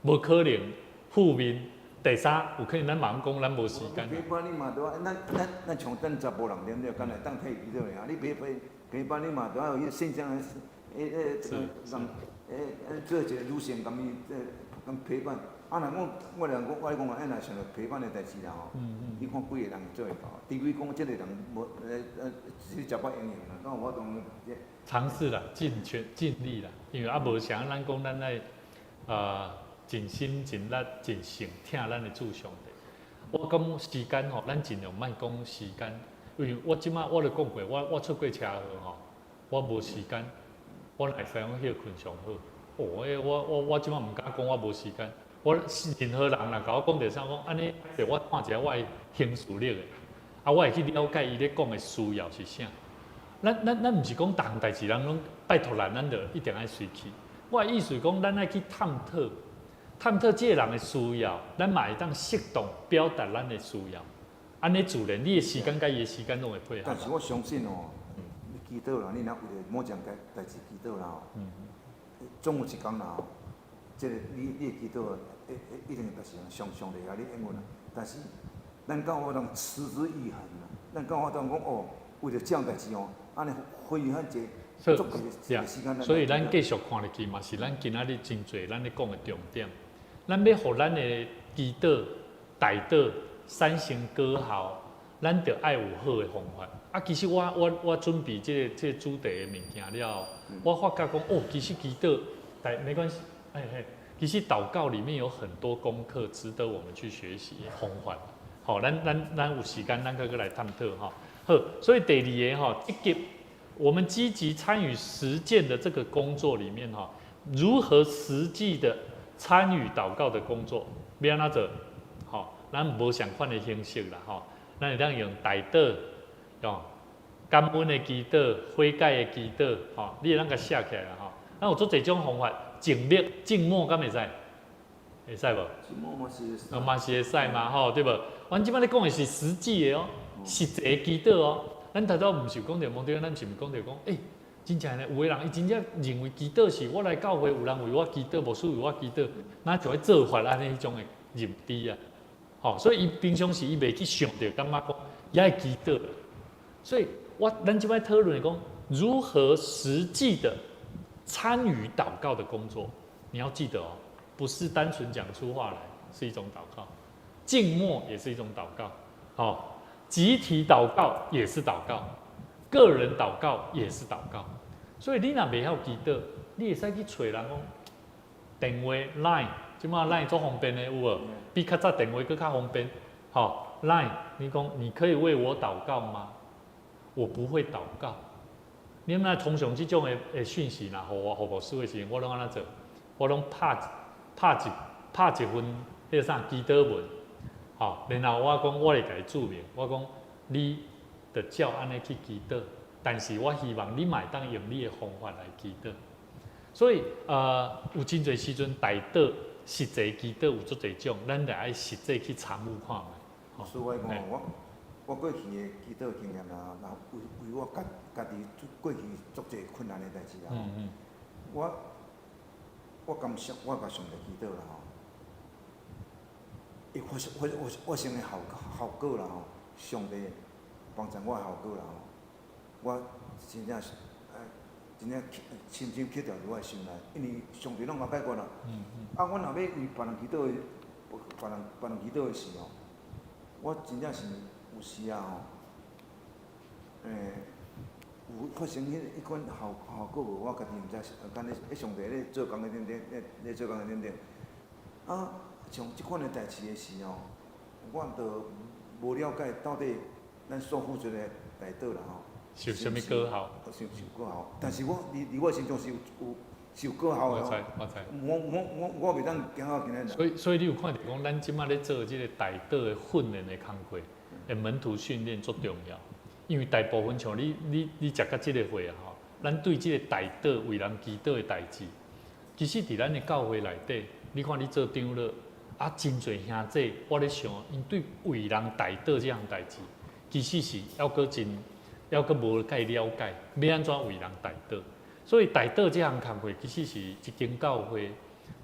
[SPEAKER 1] 无可能负面。第三，有可能咱忙讲咱无时间。
[SPEAKER 2] 陪伴你嘛都，咱像咱查甫人对不对？敢来当替祈祷尔，你陪伴你嘛都要有现象的，做一个女性咁陪伴。啊，若我讲，我讲啊，若想着陪伴的代志啦吼，你看几个人做会到？除非讲这个人无是食饱营养啦，咁我当
[SPEAKER 1] 尝试啦，尽力啦，因为无像咱讲咱爱尽心尽力尽性听咱的主上帝。我讲时间吼，咱尽量莫讲时间，因为我即摆我就讲过，我出过车祸吼，我无时间，我来使讲休困上好。我即摆毋敢讲我无时间。我任何人若甲我讲着啥讲安尼，我看一下我的行事力的，啊，我会去了解伊咧讲的需要是啥。咱毋是讲逐项代志人拢拜托咱就一定爱随去。我的意思是讲，咱爱去探讨这个人的需要，咱嘛会当适当表达咱的需要。安尼自然，你的时间甲伊的时间拢会配合。
[SPEAKER 2] 但是我相信哦，你祈祷啦，你若为着某件代志祈祷啦，总有一天啦。即个你的祈祷一定就是上帝啊！你应允啦。但是咱敢有通持之以恒啦？咱讲法当讲哦，为着这样代志哦，安尼花费很济，足济时间。
[SPEAKER 1] 所以咱继续看入去嘛，是咱今仔日真侪咱咧讲的重点。咱要互咱的基岛、大岛、三星歌豪，咱着爱有好的方法。啊，其实我准备这个主题的物件了，我发觉讲哦，其实基岛，没关系，其实祷告里面有很多功课值得我们去学习方法。好，咱有时间咱再来探讨哈。好，所以第二个哈，我们积极参与实践的这个工作里面哈，如何实际的参与祷告的工作，要安怎做？好，咱无相款的形式啦哈，咱会当用大岛，用感恩的祈祷、悔改的祈祷，吼，你会当甲写起来啦吼。咱有做这种方法，静默、静默，敢会使？会使无？
[SPEAKER 2] 静默嘛是。
[SPEAKER 1] 嘛是会使嘛吼，对无？阮即摆咧讲的是实际的哦，实际的祈祷哦。咱头早毋是讲着，问题咱是毋讲着讲，真正呢，有个人伊真正认为祈祷是我来教会，有人为我祈祷，牧师为我祈祷，那就会做法安尼迄种的认知啊。吼，所以伊平常时伊袂去想着，感觉讲也会祈祷。所以咱即摆讨论讲如何实际的参与祷告的工作，你要记得哦，不是单纯讲出话来是一种祷告，静默也是一种祷告，好，集体祷告也是祷告，个人祷告也是祷告。所以你若袂晓祈祷，你会使去找人讲电话 Line， 即马 Line 做方便的有无？比较早电话更较方便。好 ，Line， 你讲你可以为我祷告吗？我不会祷告。你若通常这种的讯息啦，互牧师的时候，我拢安怎做？我拢拍一份迄个啥祈祷文，好，然后我讲我会甲伊注明，我讲你着照安尼去祈祷，但是我希望你嘛会当用你的方法来祈祷。所以有真侪时阵，大岛实际祈祷有足侪种，咱着爱实际去参悟看觅。
[SPEAKER 2] 所以我讲我过去的祈祷经验啦，然后为我家己过去足侪困难的代志啦，我感谢我甲上帝祈祷啦吼，伊我成的效果啦吼，上帝帮助我的效果啦吼，我真正深深刻掉伫我的心内，因为上帝拢甲解决啦。我若要为别人祈祷的，别人祈祷的时候，我真正是有时啊吼，有发生迄款效果无？我家己毋知，干咧上帝咧做工的咧做工的顶顶，像即款的代志的时候，我都无了解到底咱所付出的代祷啦吼，
[SPEAKER 1] 是啥物果效？
[SPEAKER 2] 是果效，但是我离我心中是有果效的。
[SPEAKER 1] 我知。
[SPEAKER 2] 我袂当行到今日。
[SPEAKER 1] 所以你有看到讲，咱即马咧做即个大岛的训练的工课，门徒训练足重要。因为大部分像你食到即个会啊吼，咱对即个大岛为人祈祷的代志，其实伫咱的教会内底，你看你做长老，真侪兄弟，我咧想，因对为人大岛即项代志，其实是要搁无介了解，要安怎为人大岛。所以大岛即项工课，其实是一间教会，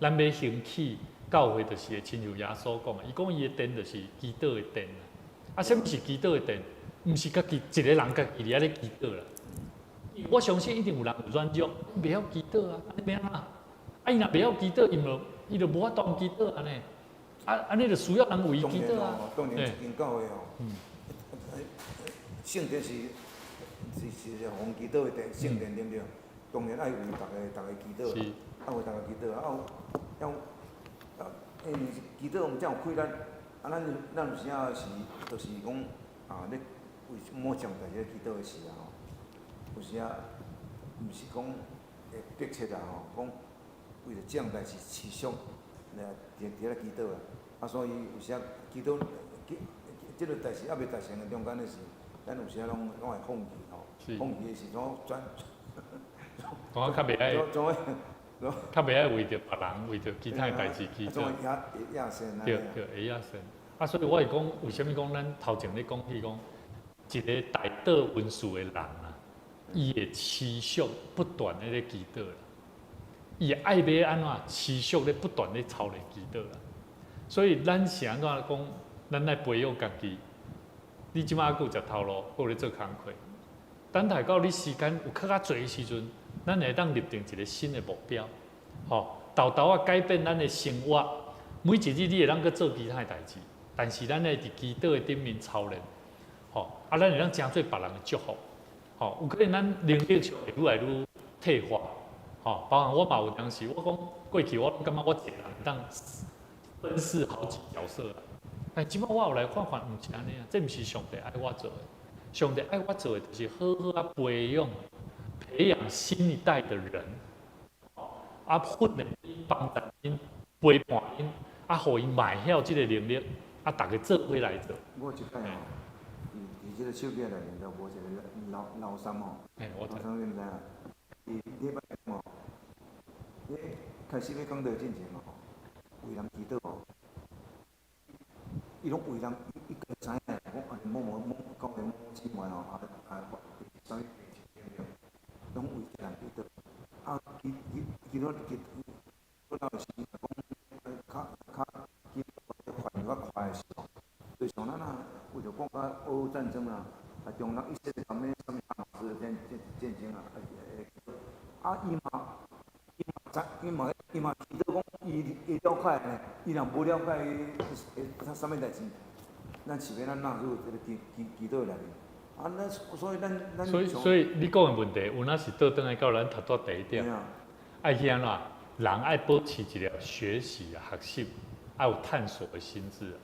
[SPEAKER 1] 咱要兴起教会，就是会亲像耶稣讲的，伊讲伊的殿就是祈祷的殿啊。什么是祈祷的殿？毋是家己一个人家己伫遐咧祈祷啦。我相信一定有人有软弱，袂晓祈祷啊，安尼要安怎？伊若袂晓祈祷，伊就无法当祈祷安尼。安尼就需要人为伊祈祷啊。
[SPEAKER 2] 当然，一间教会吼，圣殿是奉祈祷的殿，圣殿对不对？当然爱为大家祈祷，为大家祈祷要因为祈祷毋才有困难，咱有时啊就是讲咧为某项代志咧祈祷的时啊有时啊毋是讲会迫切啦吼，讲为着这项代志持续来伫咧祈祷啦，所以有时啊祈祷即个代志还袂达成的中间的时，咱有时啊拢会放弃吼，放弃的时阵转。
[SPEAKER 1] 讲较袂爱，较袂爱为着别人，为着其他代志祈祷。对，会亚先。所以我会讲，为虾米讲咱头前咧讲起讲，一个大岛文书的人啊，伊会持续不断咧祈祷啦，伊会爱要安怎持续咧不断咧操练祈祷啦。所以咱是安怎讲，咱来培养家己，你即马还有食头路，还有咧做工课。等待到你时间有较侪的时阵，咱会当立定一个新的目标，豆豆啊改变咱的生活。每一日你会当去做其他的代志，但是咱会伫祈祷的顶面操练，咱会当成做别人的祝福，有可能咱能力上会愈来愈退化，包含我嘛有当时，我讲过去我感觉我一个人当分饰好几角色啊，但即摆我后来看看，毋是安尼啊，这毋是上帝爱我做的，上帝爱我做的就是好好啊培养新一代的人，训练因、帮助因、陪伴因。互伊卖晓即个能力，大家做伙来做。
[SPEAKER 2] 我一摆伫即个手机内面就无一个老三老三你毋知影？伊礼拜伊开始要讲道进前为人祈祷伊拢为人，伊个知影，讲某讲个某姊妹啥物拢为人祈祷。祈祷到时讲较反应较快的时候，就像咱为着讲俄乌战争中人一些什么哈马斯的战争伊嘛祈祷讲伊了解呢，伊若无了解伊啥物代志，咱是要纳入这个祈祷内面。
[SPEAKER 1] 所以你讲的问题，有哪是倒转来到咱头拄第一点，爱去安怎？人爱保持一个学习、学习，爱有探索的心智。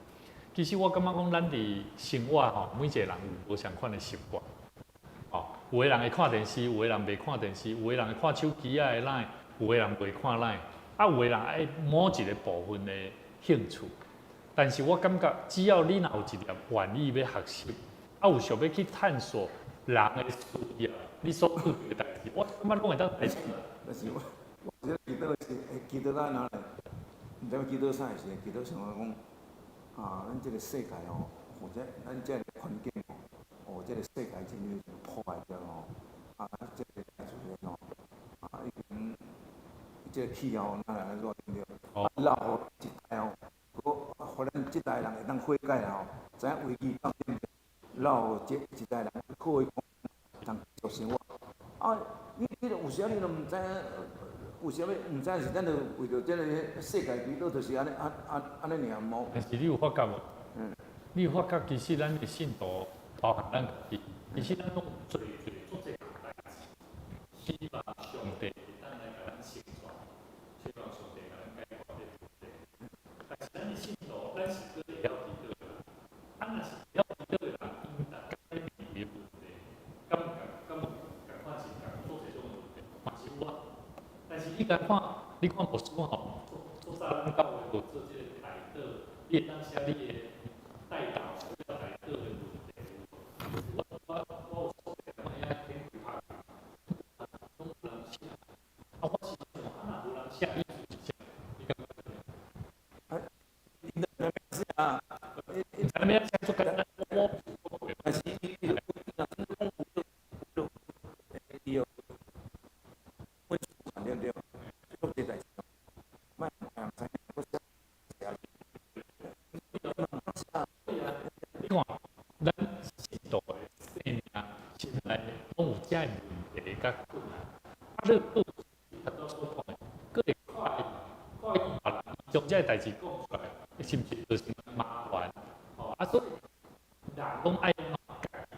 [SPEAKER 1] 其实我感觉讲，咱伫生活每一个人有无相款的习惯。有个人会看电视，有个人袂看电视，有个人会看手机会Line，有个人袂看Line，有个人爱某一个部分的兴趣。但是我感觉，只要你若有一粒愿意要学习，有想要去探索人的需要，你所做的代志，我感觉拢会当代志。
[SPEAKER 2] 但是我这祈祷是祈祷到哪里？毋知要祈祷啥是祈祷想讲咱这个世界或者咱这个环境这个世界真正破坏掉这个自然已经这个气候哪来安怎对不对？留互一代互咱这代人会当悔改知影危机到顶，留互这一代人可以当继续生活。你有时你都毋知影，有啥物毋知是咱就为着这个世界祈祷，就是安尼尔无。
[SPEAKER 1] 但是你有发觉无？你有发觉其实咱的信徒，包含咱家己，其实咱拢做者代志，希望上帝咱来甲咱成全，希望上帝甲咱解决这问题。但是咱的信徒，咱是个会晓祈祷的，若是会晓祈祷的人，应该解决问题。敢看是共做这种问题，嘛是有啊。但是你看，你看牧师做啥咱教会做这个代祷，你会当写你的代祷需要代祷的问题。我有所见，我遐天开拍，拢有人写，我是想，若无人写，意思是啥？你感觉怎样？
[SPEAKER 2] 你的是
[SPEAKER 1] 咱们要写出个
[SPEAKER 2] 但是对不对？做这代志，咱信徒的生命现在拢有这样问题甲困难，你都很多所讲的，佫会快别人将这代志讲出来，是毋是就是麻烦？所以人拢爱家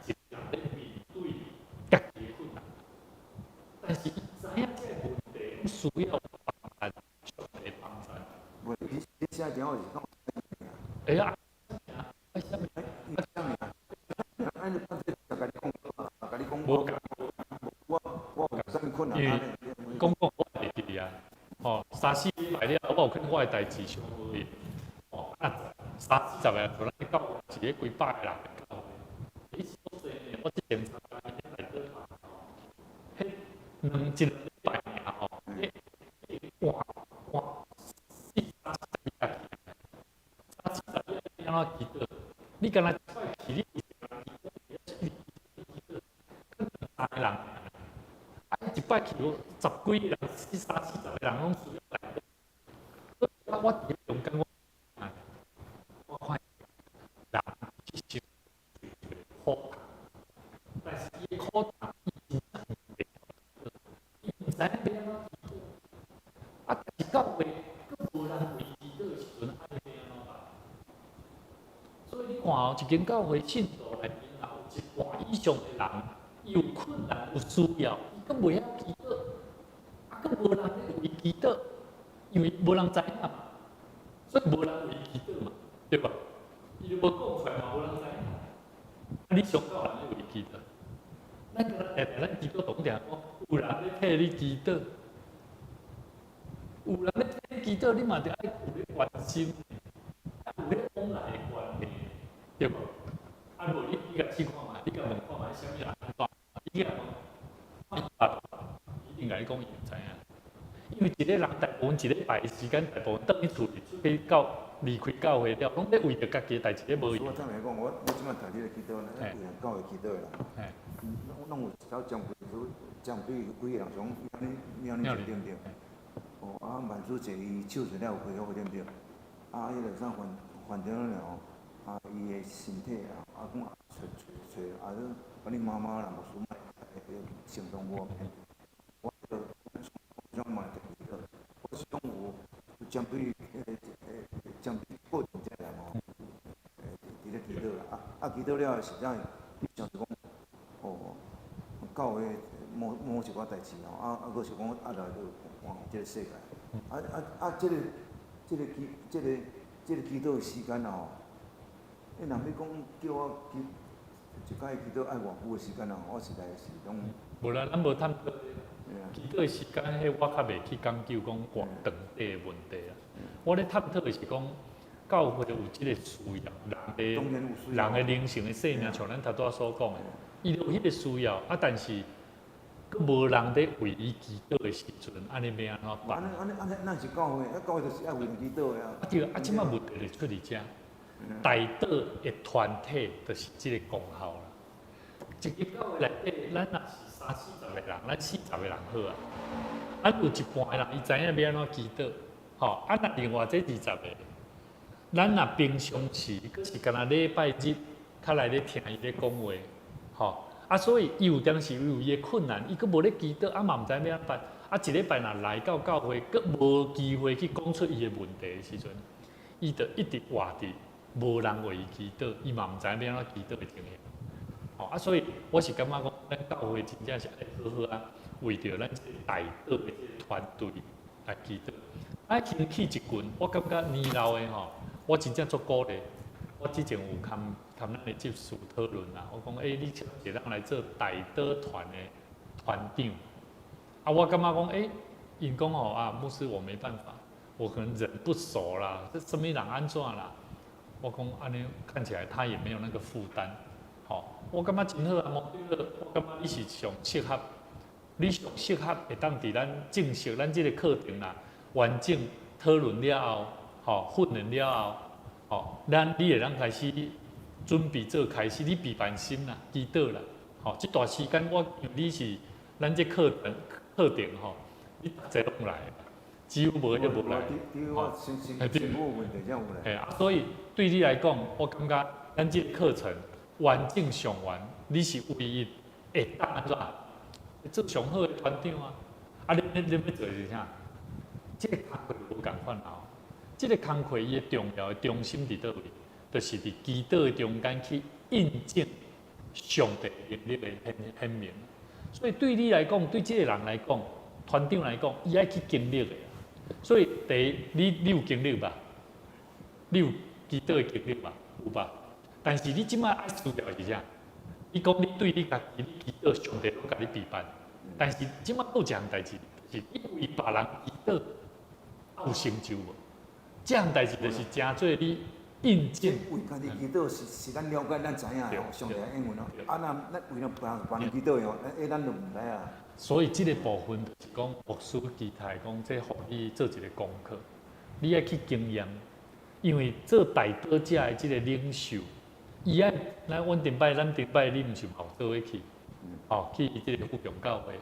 [SPEAKER 2] 己一个人咧面对家己的困难，但是知影这个问题需要帮助，上帝帮助。我你写电话是讲哎呀，啥物？无我有啥物困难？因为讲我会记啊，3、4礼拜了，我有看我的代志上去，30个人，可能到一个几百个人到，我之前参加迄个代祷，迄一个礼拜哇安怎祈祷？你敢若祈祷，3个人，一摆祈祷10几个人，30、40个人拢需要来。我伫中间我看人其实
[SPEAKER 1] 教会佫无人为祈祷的时阵，安尼要安怎办？所以你看哦，一间教会信徒内面若有一半以上的人，伊有困难、有需要，伊佫袂晓祈祷，佫无人咧为祈祷，因为无人知影嘛，所以无人为祈祷嘛，对吧？伊就无讲出来嘛，无人知影。你上到人咧为祈祷，咱祈祷同定讲，有人咧替你祈祷，有人咧替你祈祷，你嘛着爱有咧关心，有咧往来的关系，对无？啊，无你甲试看嘛，你甲问看嘛，啥物人安怎？你甲问，一定甲你讲伊唔知影，因为一个人大部分一礼拜的时间，大部分等于厝里去离开教会了，拢咧为着家己的代志咧无用。
[SPEAKER 2] 我坦白讲，我即摆读你个祈祷呢，为人教会祈祷啦，拢有走将对几个人从庙里对不对？哦，啊，万事节伊手术了有恢复对不对？啊，迄个啥患者了吼，啊，伊的身体啊，啊，讲找啊，你妈妈啦，无事会行动无便，我种嘛祈祷，我是讲有针对针对个人这样吼，伫咧祈祷啦，祈祷了实在，你像是讲，哦，教会某一寡代志吼，佫是讲来换即个世界，即个祈祷的时间吼，你若要讲叫我一摆祈祷爱偌久的时间吼，我实在是拢。
[SPEAKER 1] 无啦，咱无探讨祈祷的时间，迄我较袂去讲究讲偌长底的问题啊。我咧探讨的是讲，教会有即个需要，人的灵性的生命，像咱头拄仔所讲的，伊有迄个需要，但是佫无人咧为伊祈祷的时阵，安尼要安怎办？
[SPEAKER 2] 那是教会，教会就是爱为人祈祷的啊。
[SPEAKER 1] 对，即摆问题就出伫遮，大道的团体就是即个功效啦。一个教会内底，咱若是30-40个人，咱40个人好啊。咱有一半的人，伊知影要安怎祈祷，吼。若另外这20个，咱若平常时，佫是干那礼拜日，较来咧听伊咧讲话，吼。所以伊有当时有伊的困难，伊佫无咧祈祷，嘛毋知要安怎办。一礼拜若来到教会，佫无机会去讲出伊的问题的时阵，伊就一直活伫无人为伊祈祷，伊嘛毋知要安怎祈祷的情形。所以我是感觉讲，咱教会真正是爱好好啊，为着咱这个大道的团队来祈祷。兴起一群，我感觉年老的吼，我真正足鼓励。我之前有参咱的接受讨论啦，我讲你找一个人来做大道团的团长。我感觉讲因讲吼牧师我没办法，我可能人不熟啦，这什么人安怎啦？我讲安尼看起来他也没有那个负担。我感觉真好啊！对了，我感觉你是上适合，你上适合会当伫咱正式咱这个课程啦，完整讨论了后，训练了后，你会当开始准备做开始，你备办心啦，祈祷啦，这段时间因为你是咱这课程你逐节拢来，几乎无无来，所以对你来讲，我感觉咱这个课程。完整上完，你是唯一会当安怎做上好的团长啊！你要做是啥？这个工课无共款哦。这个工课伊的重要的中心伫倒位？就是伫祈祷的中间去印证上帝能力的显明。所以对你来讲，对这个人来讲，团长来讲，伊爱去经历的。所以第一，你有经历吧？你有祈祷的经历吧？有吧？但是你即摆爱需要是啥？你讲你对你家己，你祈祷上帝拢甲你陪伴。但是即摆有一项代志，就是你为别人祈祷，有成就无？这项代志就是真做你印证。
[SPEAKER 2] 为家己祈祷是咱了解，咱知影哦，上帝的应允哦。咱为了别人祈祷哦，咱就唔知啊。
[SPEAKER 1] 所以这个部分就是讲，牧师期待讲，这互你做一个功课，你爱去经验，因为做大道者的这个领袖。伊爱，阮顶摆你毋是嘛做伙去，去即个富强教会，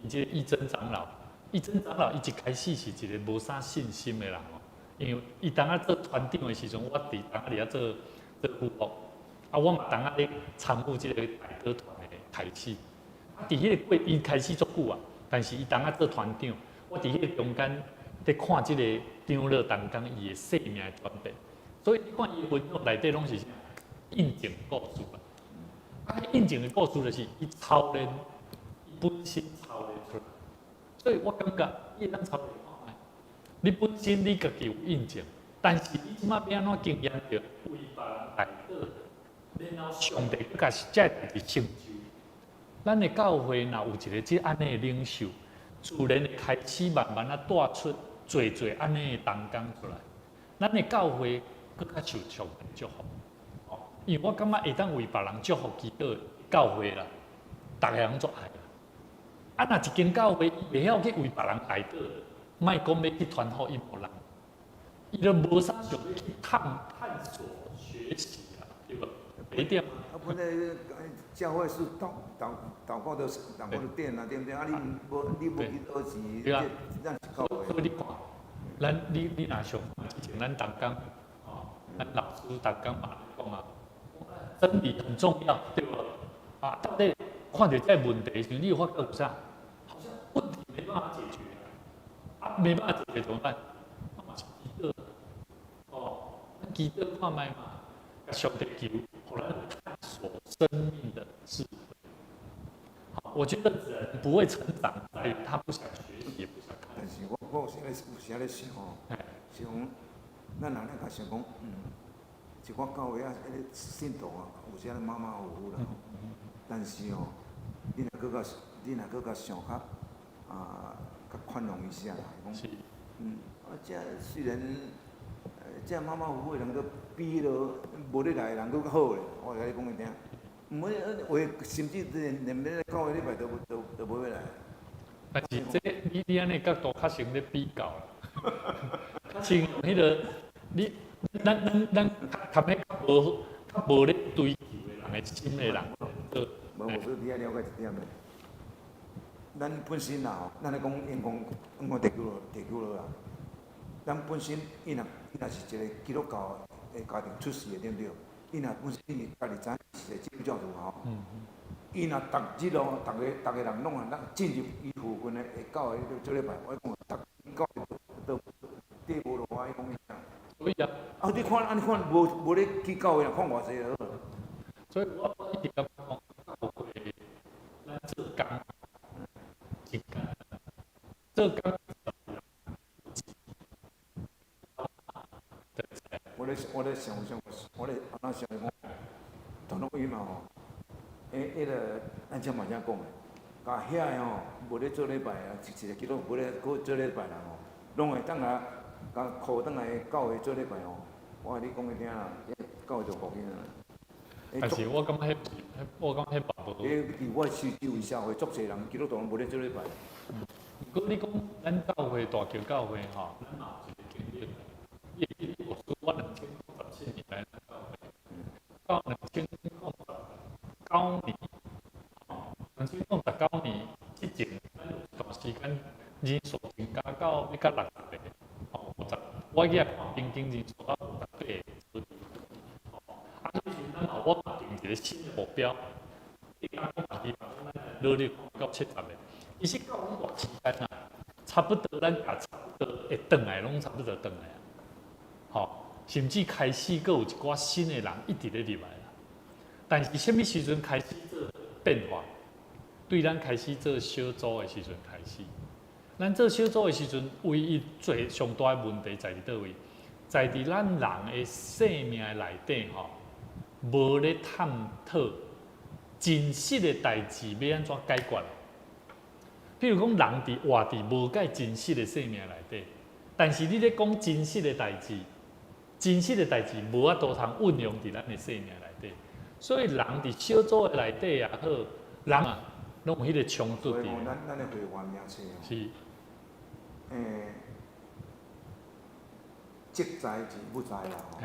[SPEAKER 1] 即个义珍长老，伊一开始是一个无啥信心的人哦，因为伊当做团长的时阵，我伫当遐做副牧，我嘛当咧参与即个大道团的开始，伫迄个过伊开始足久啊，但是伊当做团长，我伫迄个中间在看这个张乐当刚伊的生命的转变，所以你看伊文章内底拢是应景故事啦。啊，应景的故事就是伊操练，伊本身操练出来。所以我感觉伊咱操练看卖，你本身你家己有应景，但是你即马要安怎经验着为别人带导，然后上帝佮这代志成就。咱的教会若有一个即安尼的领袖，自然会开始慢慢啊带出侪安尼的同工出来。咱的教会更较受上帝祝福。哦，因为我感觉会当为别人祝福祈祷教会啦，逐个人做爱啦。啊，若一间教会伊袂晓去为别人代祷，莫讲要去传福音互人，伊就无啥想要去探索学习啦，对无？一点。
[SPEAKER 2] 啊，本来教会是祷告的殿啊，对不对？啊，你无去倒是，咱是教会。
[SPEAKER 1] 所以你看，你若想之前咱同工，哦，咱老师同工嘛讲啊，真理很重要，对无？啊，到底看到这问题的时候，你有发觉有啥？好像问题没办法解决，啊，没办法解决怎么办？那么祈祷，哦，祈祷看卖嘛，甲上帝求，互咱探索生命的智慧。好，我觉得人不会成长，在于他不想学习，也不想看。
[SPEAKER 2] 但是我有时咧想吼，想咱人咧甲想讲，一寡教会啊，迄个信徒啊，有时啊马马虎虎啦。但是哦，你若搁较想较较宽容一下啦，讲，这虽然这马马虎虎的人搁比落无咧来的人搁较好咧，我甲你讲个听。唔会，甚至连要教会礼拜都无要来。
[SPEAKER 1] 但是你安尼角度较像咧比较啦，像迄个咱较无咧追求的人的心的人，
[SPEAKER 2] 无，所以你要了解一点咧。咱本身啦吼，咱咧讲因讲地球落啦，咱本身伊若是一个基督教的家庭出世的，对不对？伊若本身伊家己知是个基督教徒吼，伊若逐日哦，逐个人拢进入伊附近的教会做礼拜，我讲逐教会都地无落我讲啥。
[SPEAKER 1] 所以啊，
[SPEAKER 2] 你看无咧去教会，看偌济就好。
[SPEAKER 1] 所以我一直感觉讲，教会咱做工真简单，做工。
[SPEAKER 2] 我咧想，我咧安怎想讲，传福音嘛吼，迄个咱正嘛正讲诶，甲遐个吼无咧做礼拜啊，一个基督无咧做礼拜人吼，拢会当甲靠倒来教会做礼拜吼。我甲你讲个听啦，教会就福音啦。
[SPEAKER 1] 但是我感觉迄嘛无。
[SPEAKER 2] 伫我周围社会，足侪人基督徒无咧做礼拜。
[SPEAKER 1] 不过你讲咱教会大桥教会吼，咱嘛有一个经验。我2017年来教会，到2019年，2019年之前，咱有一段时间人数增加到要到60个，我去看平均人数到58个。啊，以前咱我嘛定一个新的目标，努力到70个。其实到迄段时间啊，差不多咱差不多会转来，拢差不多转来啊。好，甚至开始阁有一寡新的人一直咧入来啦。但是什么时阵开始做变化？对咱开始做小组的时阵开始，咱做小组的时阵，唯一最上大的问题在伫倒位？在伫咱人的生命内底吼，无咧探讨真实的代志要安怎解决。譬如讲，人伫活伫无介真实的生命内底，但是你咧讲真实的代志。真实的代志无法度通运用伫咱的生命内底，所以人伫小组的内底也好，人啊，拢有迄个冲突伫。
[SPEAKER 2] 咱的会员名册哦。
[SPEAKER 1] 是。
[SPEAKER 2] 积财钱不财啦吼，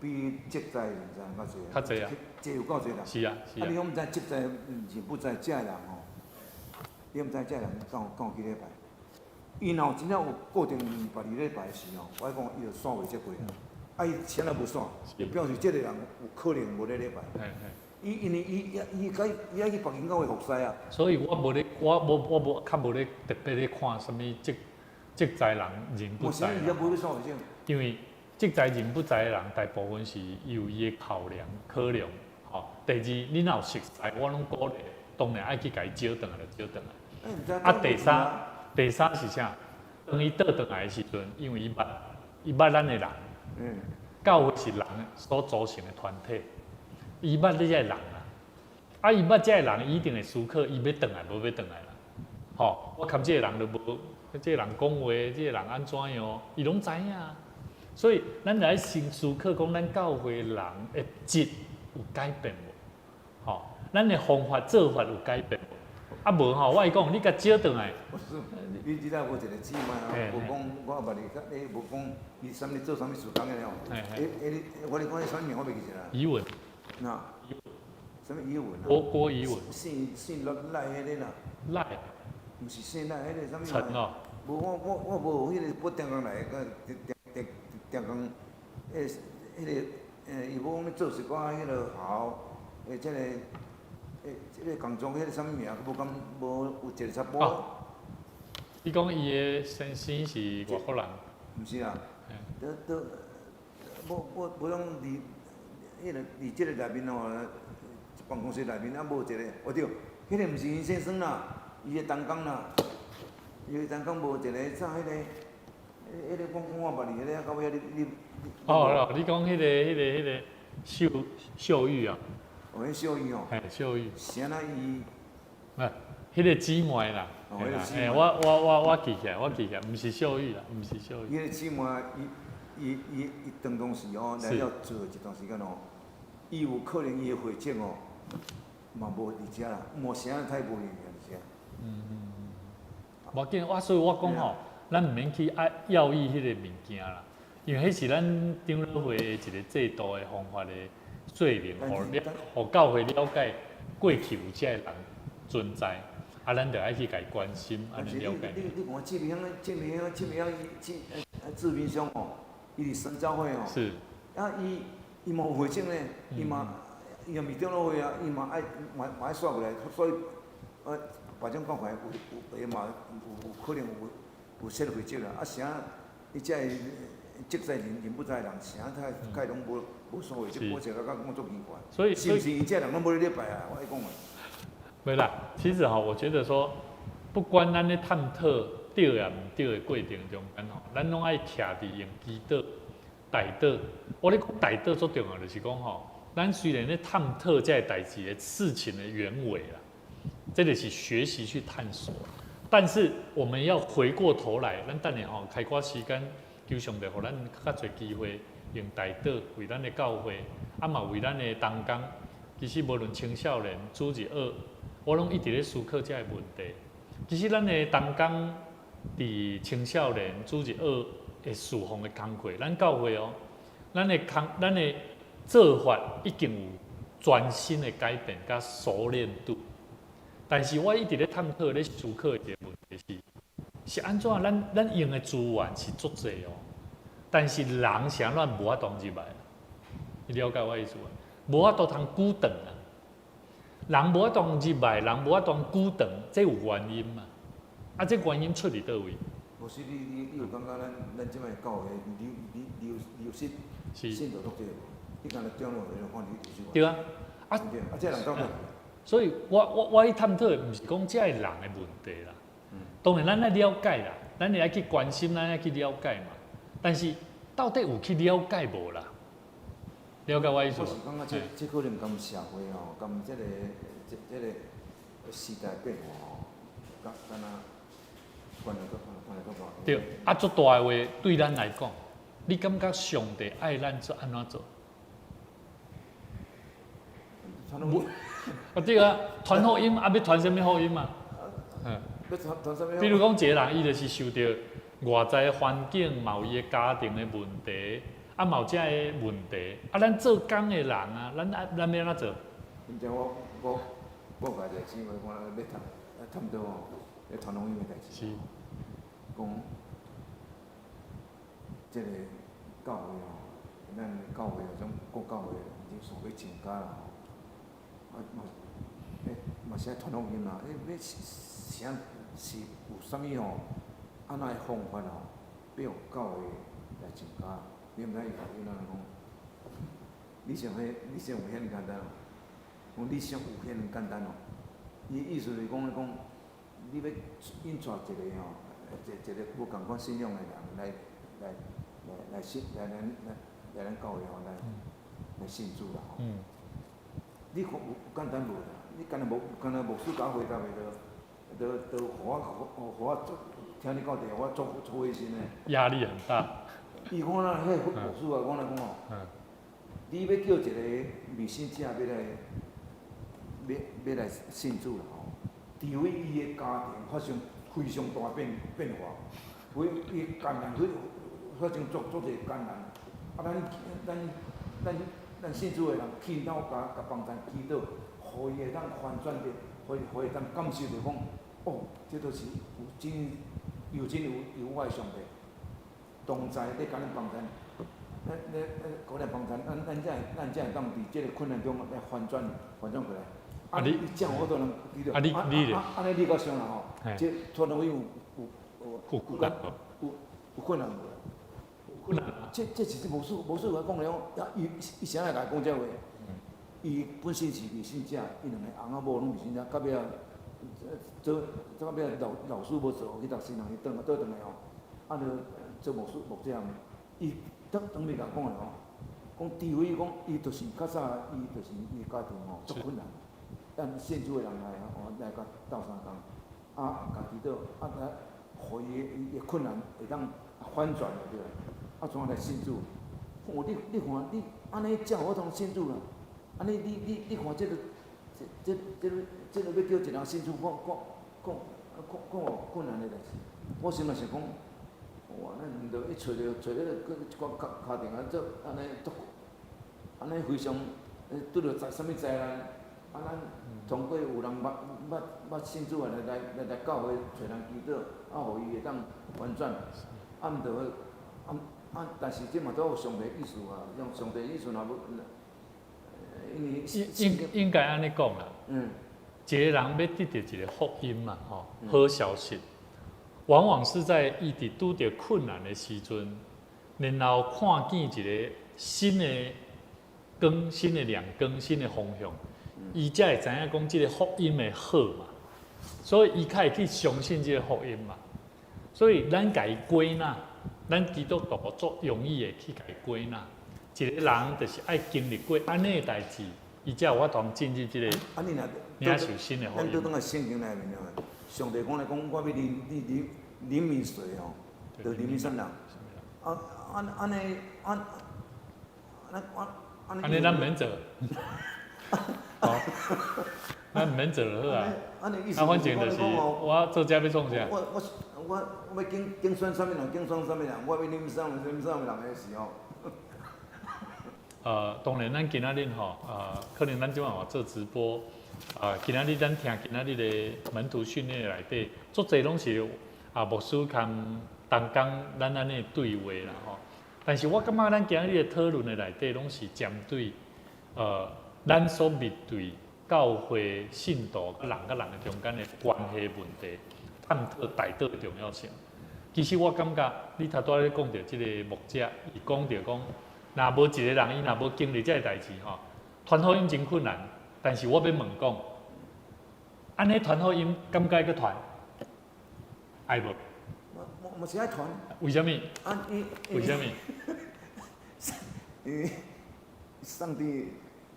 [SPEAKER 2] 比积财人财较济。
[SPEAKER 1] 较济啊。
[SPEAKER 2] 济有够济啦。
[SPEAKER 1] 是啊，是啊。
[SPEAKER 2] 啊，你讲毋知积财钱不财，这人吼，你毋知这人敢有去礼拜？伊若真正有固定礼拜礼拜时吼，我讲伊就煞袂接过啦。啊，伊啥也无煞，就表示这个人有可能无咧礼拜。因为伊爱去别间教会服侍啊。
[SPEAKER 1] 所以我无咧，我较无咧特别咧看什么职在人人不在人，因为职在人不在的人，大部分是有伊的考量，吼。第二，你若有熟悉，我拢鼓励，当然爱去甲伊招转来就招转来。啊，第三是啥？当伊倒转来的时阵，因为伊捌咱的人，教会是人所组成的团体，伊捌你这人啊，啊，伊捌这人，伊一定会思考，伊要转来无要转来啦。吼，我看这个人都无，这个人讲话，这个人安怎样，伊拢知影。所以，咱来先思考讲，咱教会人的质有改变无？吼，咱的方法做法有改变无？啊无吼，我讲你甲招转来。
[SPEAKER 2] 你知道无一个姊妹啊，无讲我捌你，你无讲你啥物做啥物事工个了。我你讲迄啥名我袂记得啦。
[SPEAKER 1] 语文。
[SPEAKER 2] 那。啥物语文啊？
[SPEAKER 1] 郭语文。
[SPEAKER 2] 姓赖迄个啦。
[SPEAKER 1] 赖。
[SPEAKER 2] 毋是姓赖，迄个啥物？
[SPEAKER 1] 陈哦。
[SPEAKER 2] 无我无迄个不点工来个点工，迄个伊无讲做一寡迄个校，即个工作迄个啥物名？无有一个查甫。
[SPEAKER 1] 你讲伊的先生是外国人？
[SPEAKER 2] 毋是啦，无讲伫即个内面吼，办公室内面啊无一个，哦对，迄个毋是因先生啦，伊的同工啦，伊的同工无一个啥迄个我捌你迄个到尾你。
[SPEAKER 1] 哦，你讲迄个秀玉啊？
[SPEAKER 2] 哦，迄秀玉哦。
[SPEAKER 1] 嘿，秀玉。
[SPEAKER 2] 是安那伊？
[SPEAKER 1] 啊，迄个姊妹啦。
[SPEAKER 2] 哦，迄个姊妹。
[SPEAKER 1] 我记起来，毋是秀玉啦，毋是秀玉。
[SPEAKER 2] 迄个姊妹，伊当当时哦，来了做一段时间哦，伊有可能伊的会籍哦，嘛无伫遮啦，无啥太无用伫遮。
[SPEAKER 1] 无要紧，所以我讲吼，咱毋免去要伊迄个物件啦，因为迄是咱长老会的一个制度的方法的说明，互教会了解过去有遮个人存在。啊，咱就爱去甲伊关心，安尼了解。
[SPEAKER 2] 你看志明志明兄哦，伊是神教会哦。是。啊，伊嘛有会籍呢，伊嘛未长老会啊，伊嘛爱刷过来，所以别种讲法有嘛有可能有设会籍啦。啊，啥伊遮个职在人不在人，啥他拢无所谓，即我觉得讲足奇怪。所以是毋是伊遮人拢无咧礼拜啊？我爱讲啊。没
[SPEAKER 1] 啦，其实我觉得说，不管咱咧探讨对也毋对的过程中间咱拢爱徛伫用基督、大道。我咧讲大道最重要就是讲咱虽然咧探讨这代志的事情的原委啦，这就是学习去探索。但是我们要回过头来，咱等下开寡时间，求上帝，互咱较侪机会用大道为咱的教会，嘛为咱的同工。其实无论青少年、主日学。我拢一直咧思考这个问题。其实咱的同工伫青少年、主日学的侍奉的工课，咱教会咱的做法已经有全新的改变甲熟练度。但是我一直咧探讨咧思考一个问题是安怎？咱用的资源是足济但是人是安怎无法度入来？你了解我意思无？无法度通久长啊。人无法度入来，人无法度久长，这有原因嘛？啊，这原因出伫倒位？
[SPEAKER 2] 无是你有感觉咱即摆教会流失信徒足济无？你敢若长老会看你有啥？
[SPEAKER 1] 对啊，
[SPEAKER 2] 这人到底？
[SPEAKER 1] 所以我去探讨的毋是讲这个人的问题啦。当然咱爱了解啦，咱会爱去关心，咱爱去了解嘛。但是到底有去了解无啦？了解我意思。
[SPEAKER 2] 我是感觉这可能跟社会跟这个时代变化敢若关了个大。
[SPEAKER 1] 对，足大的话对咱来讲，你感觉上帝爱咱做安怎做？对啊，传福音要传什么福音嘛？
[SPEAKER 2] 要传什么？
[SPEAKER 1] 比如讲，一个人伊就是受到外在环境、某伊的家庭的问题。嘛有遮个问题，咱做工的人咱要安怎做？
[SPEAKER 2] 真正我甲一个姊妹看要探讨咧传福音的代志。是。讲，即个教会咱教会种国教会已经想要增加啦嘛是爱传福音啦。啥是有啥物安那方法吼，要用教会来增加。你毋知伊头伊哪讲？你想有遐简单哦？讲你想有遐简单哦？伊意思是讲，你要引带一个吼，一个无共款信仰的人来咱教会吼来信主啦吼。你看有简单无啦？你干那牧师甲我回答袂到，互我听你讲电话，我做灰心的。
[SPEAKER 1] 压力很大。
[SPEAKER 2] 伊讲那迄牧师啊，讲来讲吼，你要叫一个未信者要来信主啦吼，除非伊的家庭发生非常大变化，非伊艰难发生足侪艰难，啊咱信主的人去到甲帮咱祈祷，互伊会当翻转的，互伊当感受着讲，哦，这都是有我的上帝，同在咧甲咱帮咱，甲咱帮咱，咱才会当伫这个困难中来翻转过来。啊，你这样好多人祈祷，安尼你较想啦吼，这传统有困难无？这是牧师来讲了，伊啥来甲讲这话？伊本身是未信者，伊两个翁仔某拢未信者，到尾啊，到尾老师无做，去读新人去倒转来吼，啊，就做牧者，伊当面甲讲的吼，讲除非讲伊就是较早，伊就是伊家庭吼足困难。咱信主的人来甲斗相共，啊，家己倒来，互伊的困难会当反转了对啦，啊，怎来信主？哦，你看你安尼才有法通信主啦，安尼你看这个要叫一人信主，讲有困难的代志。我心内想讲，哇，咱毋着一找着一寡家庭啊，做安尼非常拄着啥物灾难。啊，咱通过有人捌信主啊，来教会找人祈祷，啊，互伊会当反转，啊，毋着但是这嘛都有上帝意思啊，用上帝意思若要，因为
[SPEAKER 1] 应该安尼讲啦。一个人要得到一个福音嘛，吼，好消息，往往是在伊伫拄着困难的时阵，然后看见一个新的光、新的亮光、新的方向。伊才会知影讲，即个福音的好嘛，所以伊才会去相信即个福音嘛。所以咱家己归纳，咱基督徒足容易的去家己归纳。一个人就是爱经历过安尼的代志，伊才有法通进入即个领受新的福音。
[SPEAKER 2] 咱倒转来圣经内面了，上帝讲来讲，我要啉民水吼，就啉民山人。
[SPEAKER 1] 安尼咱免做。好，咱免做就好啊。反正就是我做这要创啥？
[SPEAKER 2] 我竞选啥物人，竞选啥物人，我要啉啥物人的时候。
[SPEAKER 1] 当然，咱今仔日吼，可能咱即晚做直播，今仔日咱听今仔日的门徒训练内底，足侪拢是牧师兼同工咱安尼对话啦吼。但是我感觉咱今仔日的讨论的内底，拢是针对咱所面对教会信徒人甲人的中间的关系问题，探讨大道的重要性。其实我感觉你头拄仔咧讲到即个牧者，伊讲到讲，若无一个人伊若无经历这个代志吼，传福音真困难。但是我要问讲，安尼传福音敢该去传？爱无？
[SPEAKER 2] 我是爱传。
[SPEAKER 1] 为什么？为什么？
[SPEAKER 2] 因为上帝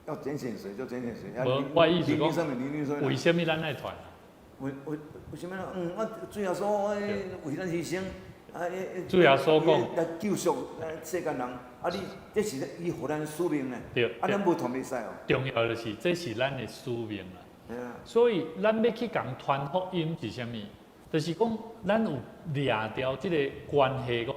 [SPEAKER 2] 要拣选谁就拣选谁。
[SPEAKER 1] 我意思讲，为什么咱爱传？
[SPEAKER 2] 为什么呢？我主耶稣为咱牺牲，
[SPEAKER 1] 主耶稣讲
[SPEAKER 2] 来救赎世间人，啊你这是伊互咱使命呢。对。啊，咱无传袂使哦。重
[SPEAKER 1] 要的是，这是咱的使命啦。所以咱要去讲传福音是啥物？就是讲，咱有抓到即个关系，讲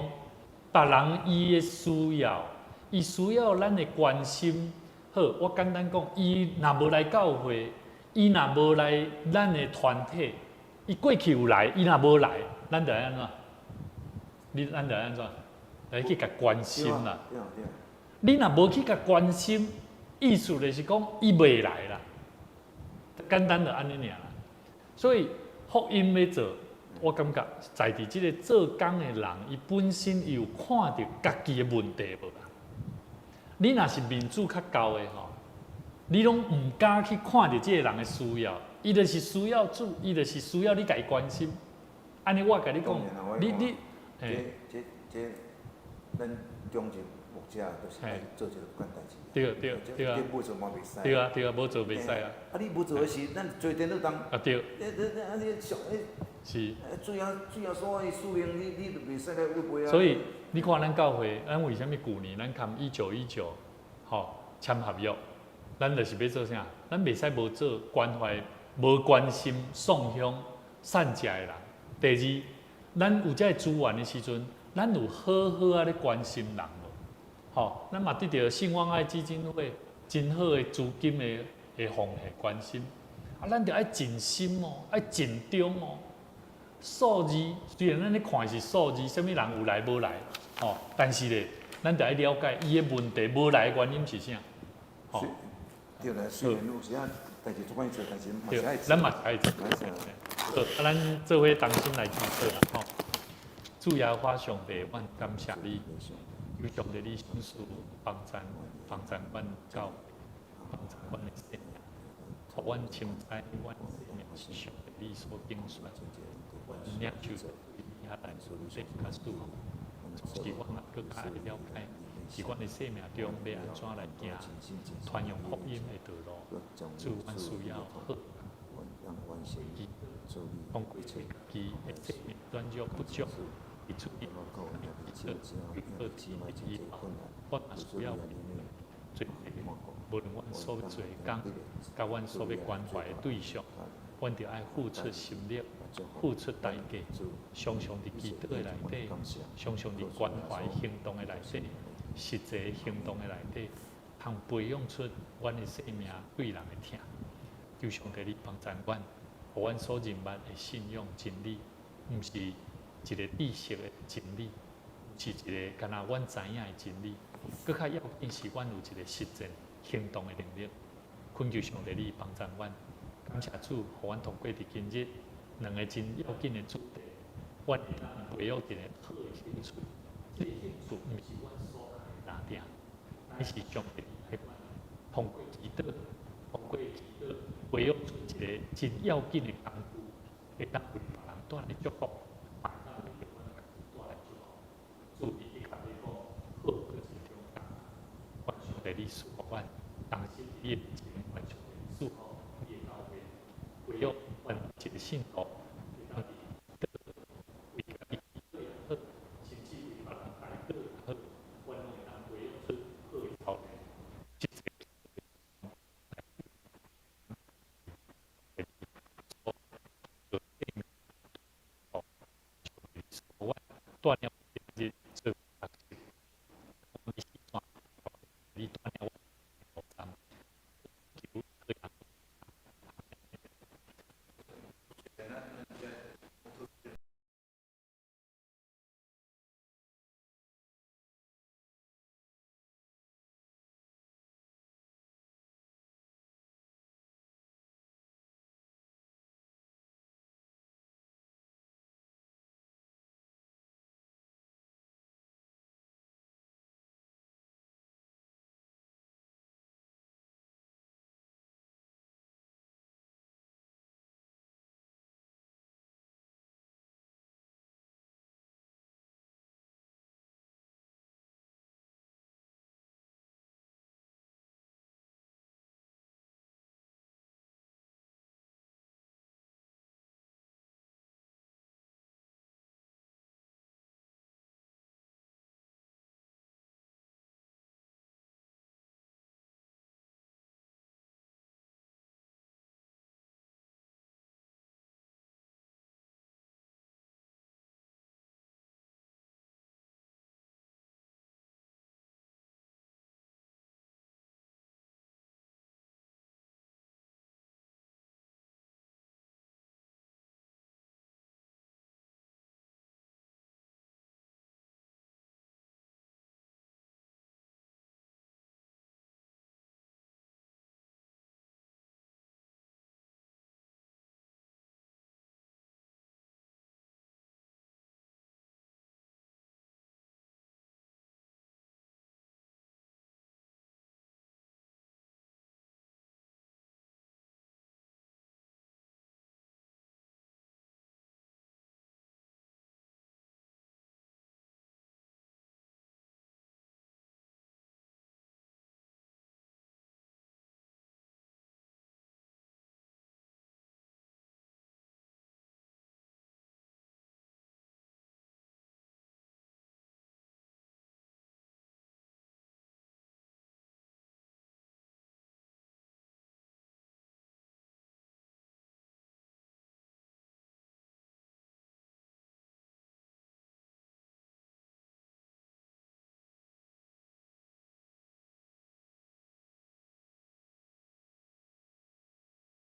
[SPEAKER 1] 别人伊的需要，伊需要咱的关心。好，我简单讲，伊若无来教会，伊若无来咱的团体，伊过去有来，伊若无来，咱就安怎？咱就安怎？来去甲关心啦。你若无去甲关心，意思就是讲，伊袂来啦。简单就安尼尔啦。所以福音要做。我感觉在伫即个做工的人，伊本身伊有看到家己的问题无啦？你若是面子较高的吼，你拢唔敢去看到即个人的需要，伊就是需要主，伊就是需要你家己关心。安尼我甲你讲，你，
[SPEAKER 2] 这，咱中职牧者都是爱做这个管代志。
[SPEAKER 1] 对啊。
[SPEAKER 2] 你无做嘛袂使。
[SPEAKER 1] 对啊，无做袂使啊。
[SPEAKER 2] 啊，你无做的是，咱做电脑当。
[SPEAKER 1] 啊对。
[SPEAKER 2] 啊，你上
[SPEAKER 1] 是。
[SPEAKER 2] 主要所有使命，你就袂使来违背啊。
[SPEAKER 1] 所以你看咱教会，咱为什么旧年咱签1919，吼签合约，咱就是要做啥？咱袂使无做关怀、无关心送乡善食的人。第二，咱有这资源的时阵，咱有好好啊咧关心人无？吼，咱嘛得到信望爱基金会真好的资金的奉献关心，啊，咱着爱尽心哦，爱尽忠哦。数字虽然咱咧看是数字，什么人有来无来，吼，但是咧，咱得爱了解伊的问题无来的原因是啥，吼。
[SPEAKER 2] 对啦，虽然有时啊，代志做歹做，但是嘛是爱做。
[SPEAKER 1] 咱嘛是爱做。好，啊，咱做伙同心来祈祷啦，吼。主耶和华上帝，阮感谢你，有上帝你信使帮赞阮教，帮赞阮的生命，互阮深知阮生命是上帝你所拣选，领受以下来说这较属，是阮嘛更加会了解，伫阮的生命中要安怎来行，传扬福音的道路，主阮需要好。通过自己的生命软弱不足，以处理二级以后，我也需要做无论阮所要做的工，甲阮所要关怀的对象，阮着爱付出心力，付出代价，常常伫祈祷的内底，常常伫关怀行动的内底，实际行动的内底，通培养出阮的生命对人的疼。求上帝你帮助阮。互阮所认捌的信仰真理，毋是一个知识的真理，是一个敢若阮知影的真理。搁较要紧是阮有一个实践行动的能力。恳求上帝你帮助阮，感谢主，互阮通过伫今日两个真要紧的主题，阮会培养一个好的兴趣。这个兴趣毋是阮所拿定，乃是上帝通过祈祷，培养出一个真要紧的工具，会当为别人带来祝福，也当为别人带来祝福。注意你甲你讲，好个是中间，愿上帝你赐福阮，当时你的前，愿上帝赐福你的教会，培养阮一个信徒，会当为家己也好，甚至为别人带好也好，阮拢会当培养出好的教会。锻炼。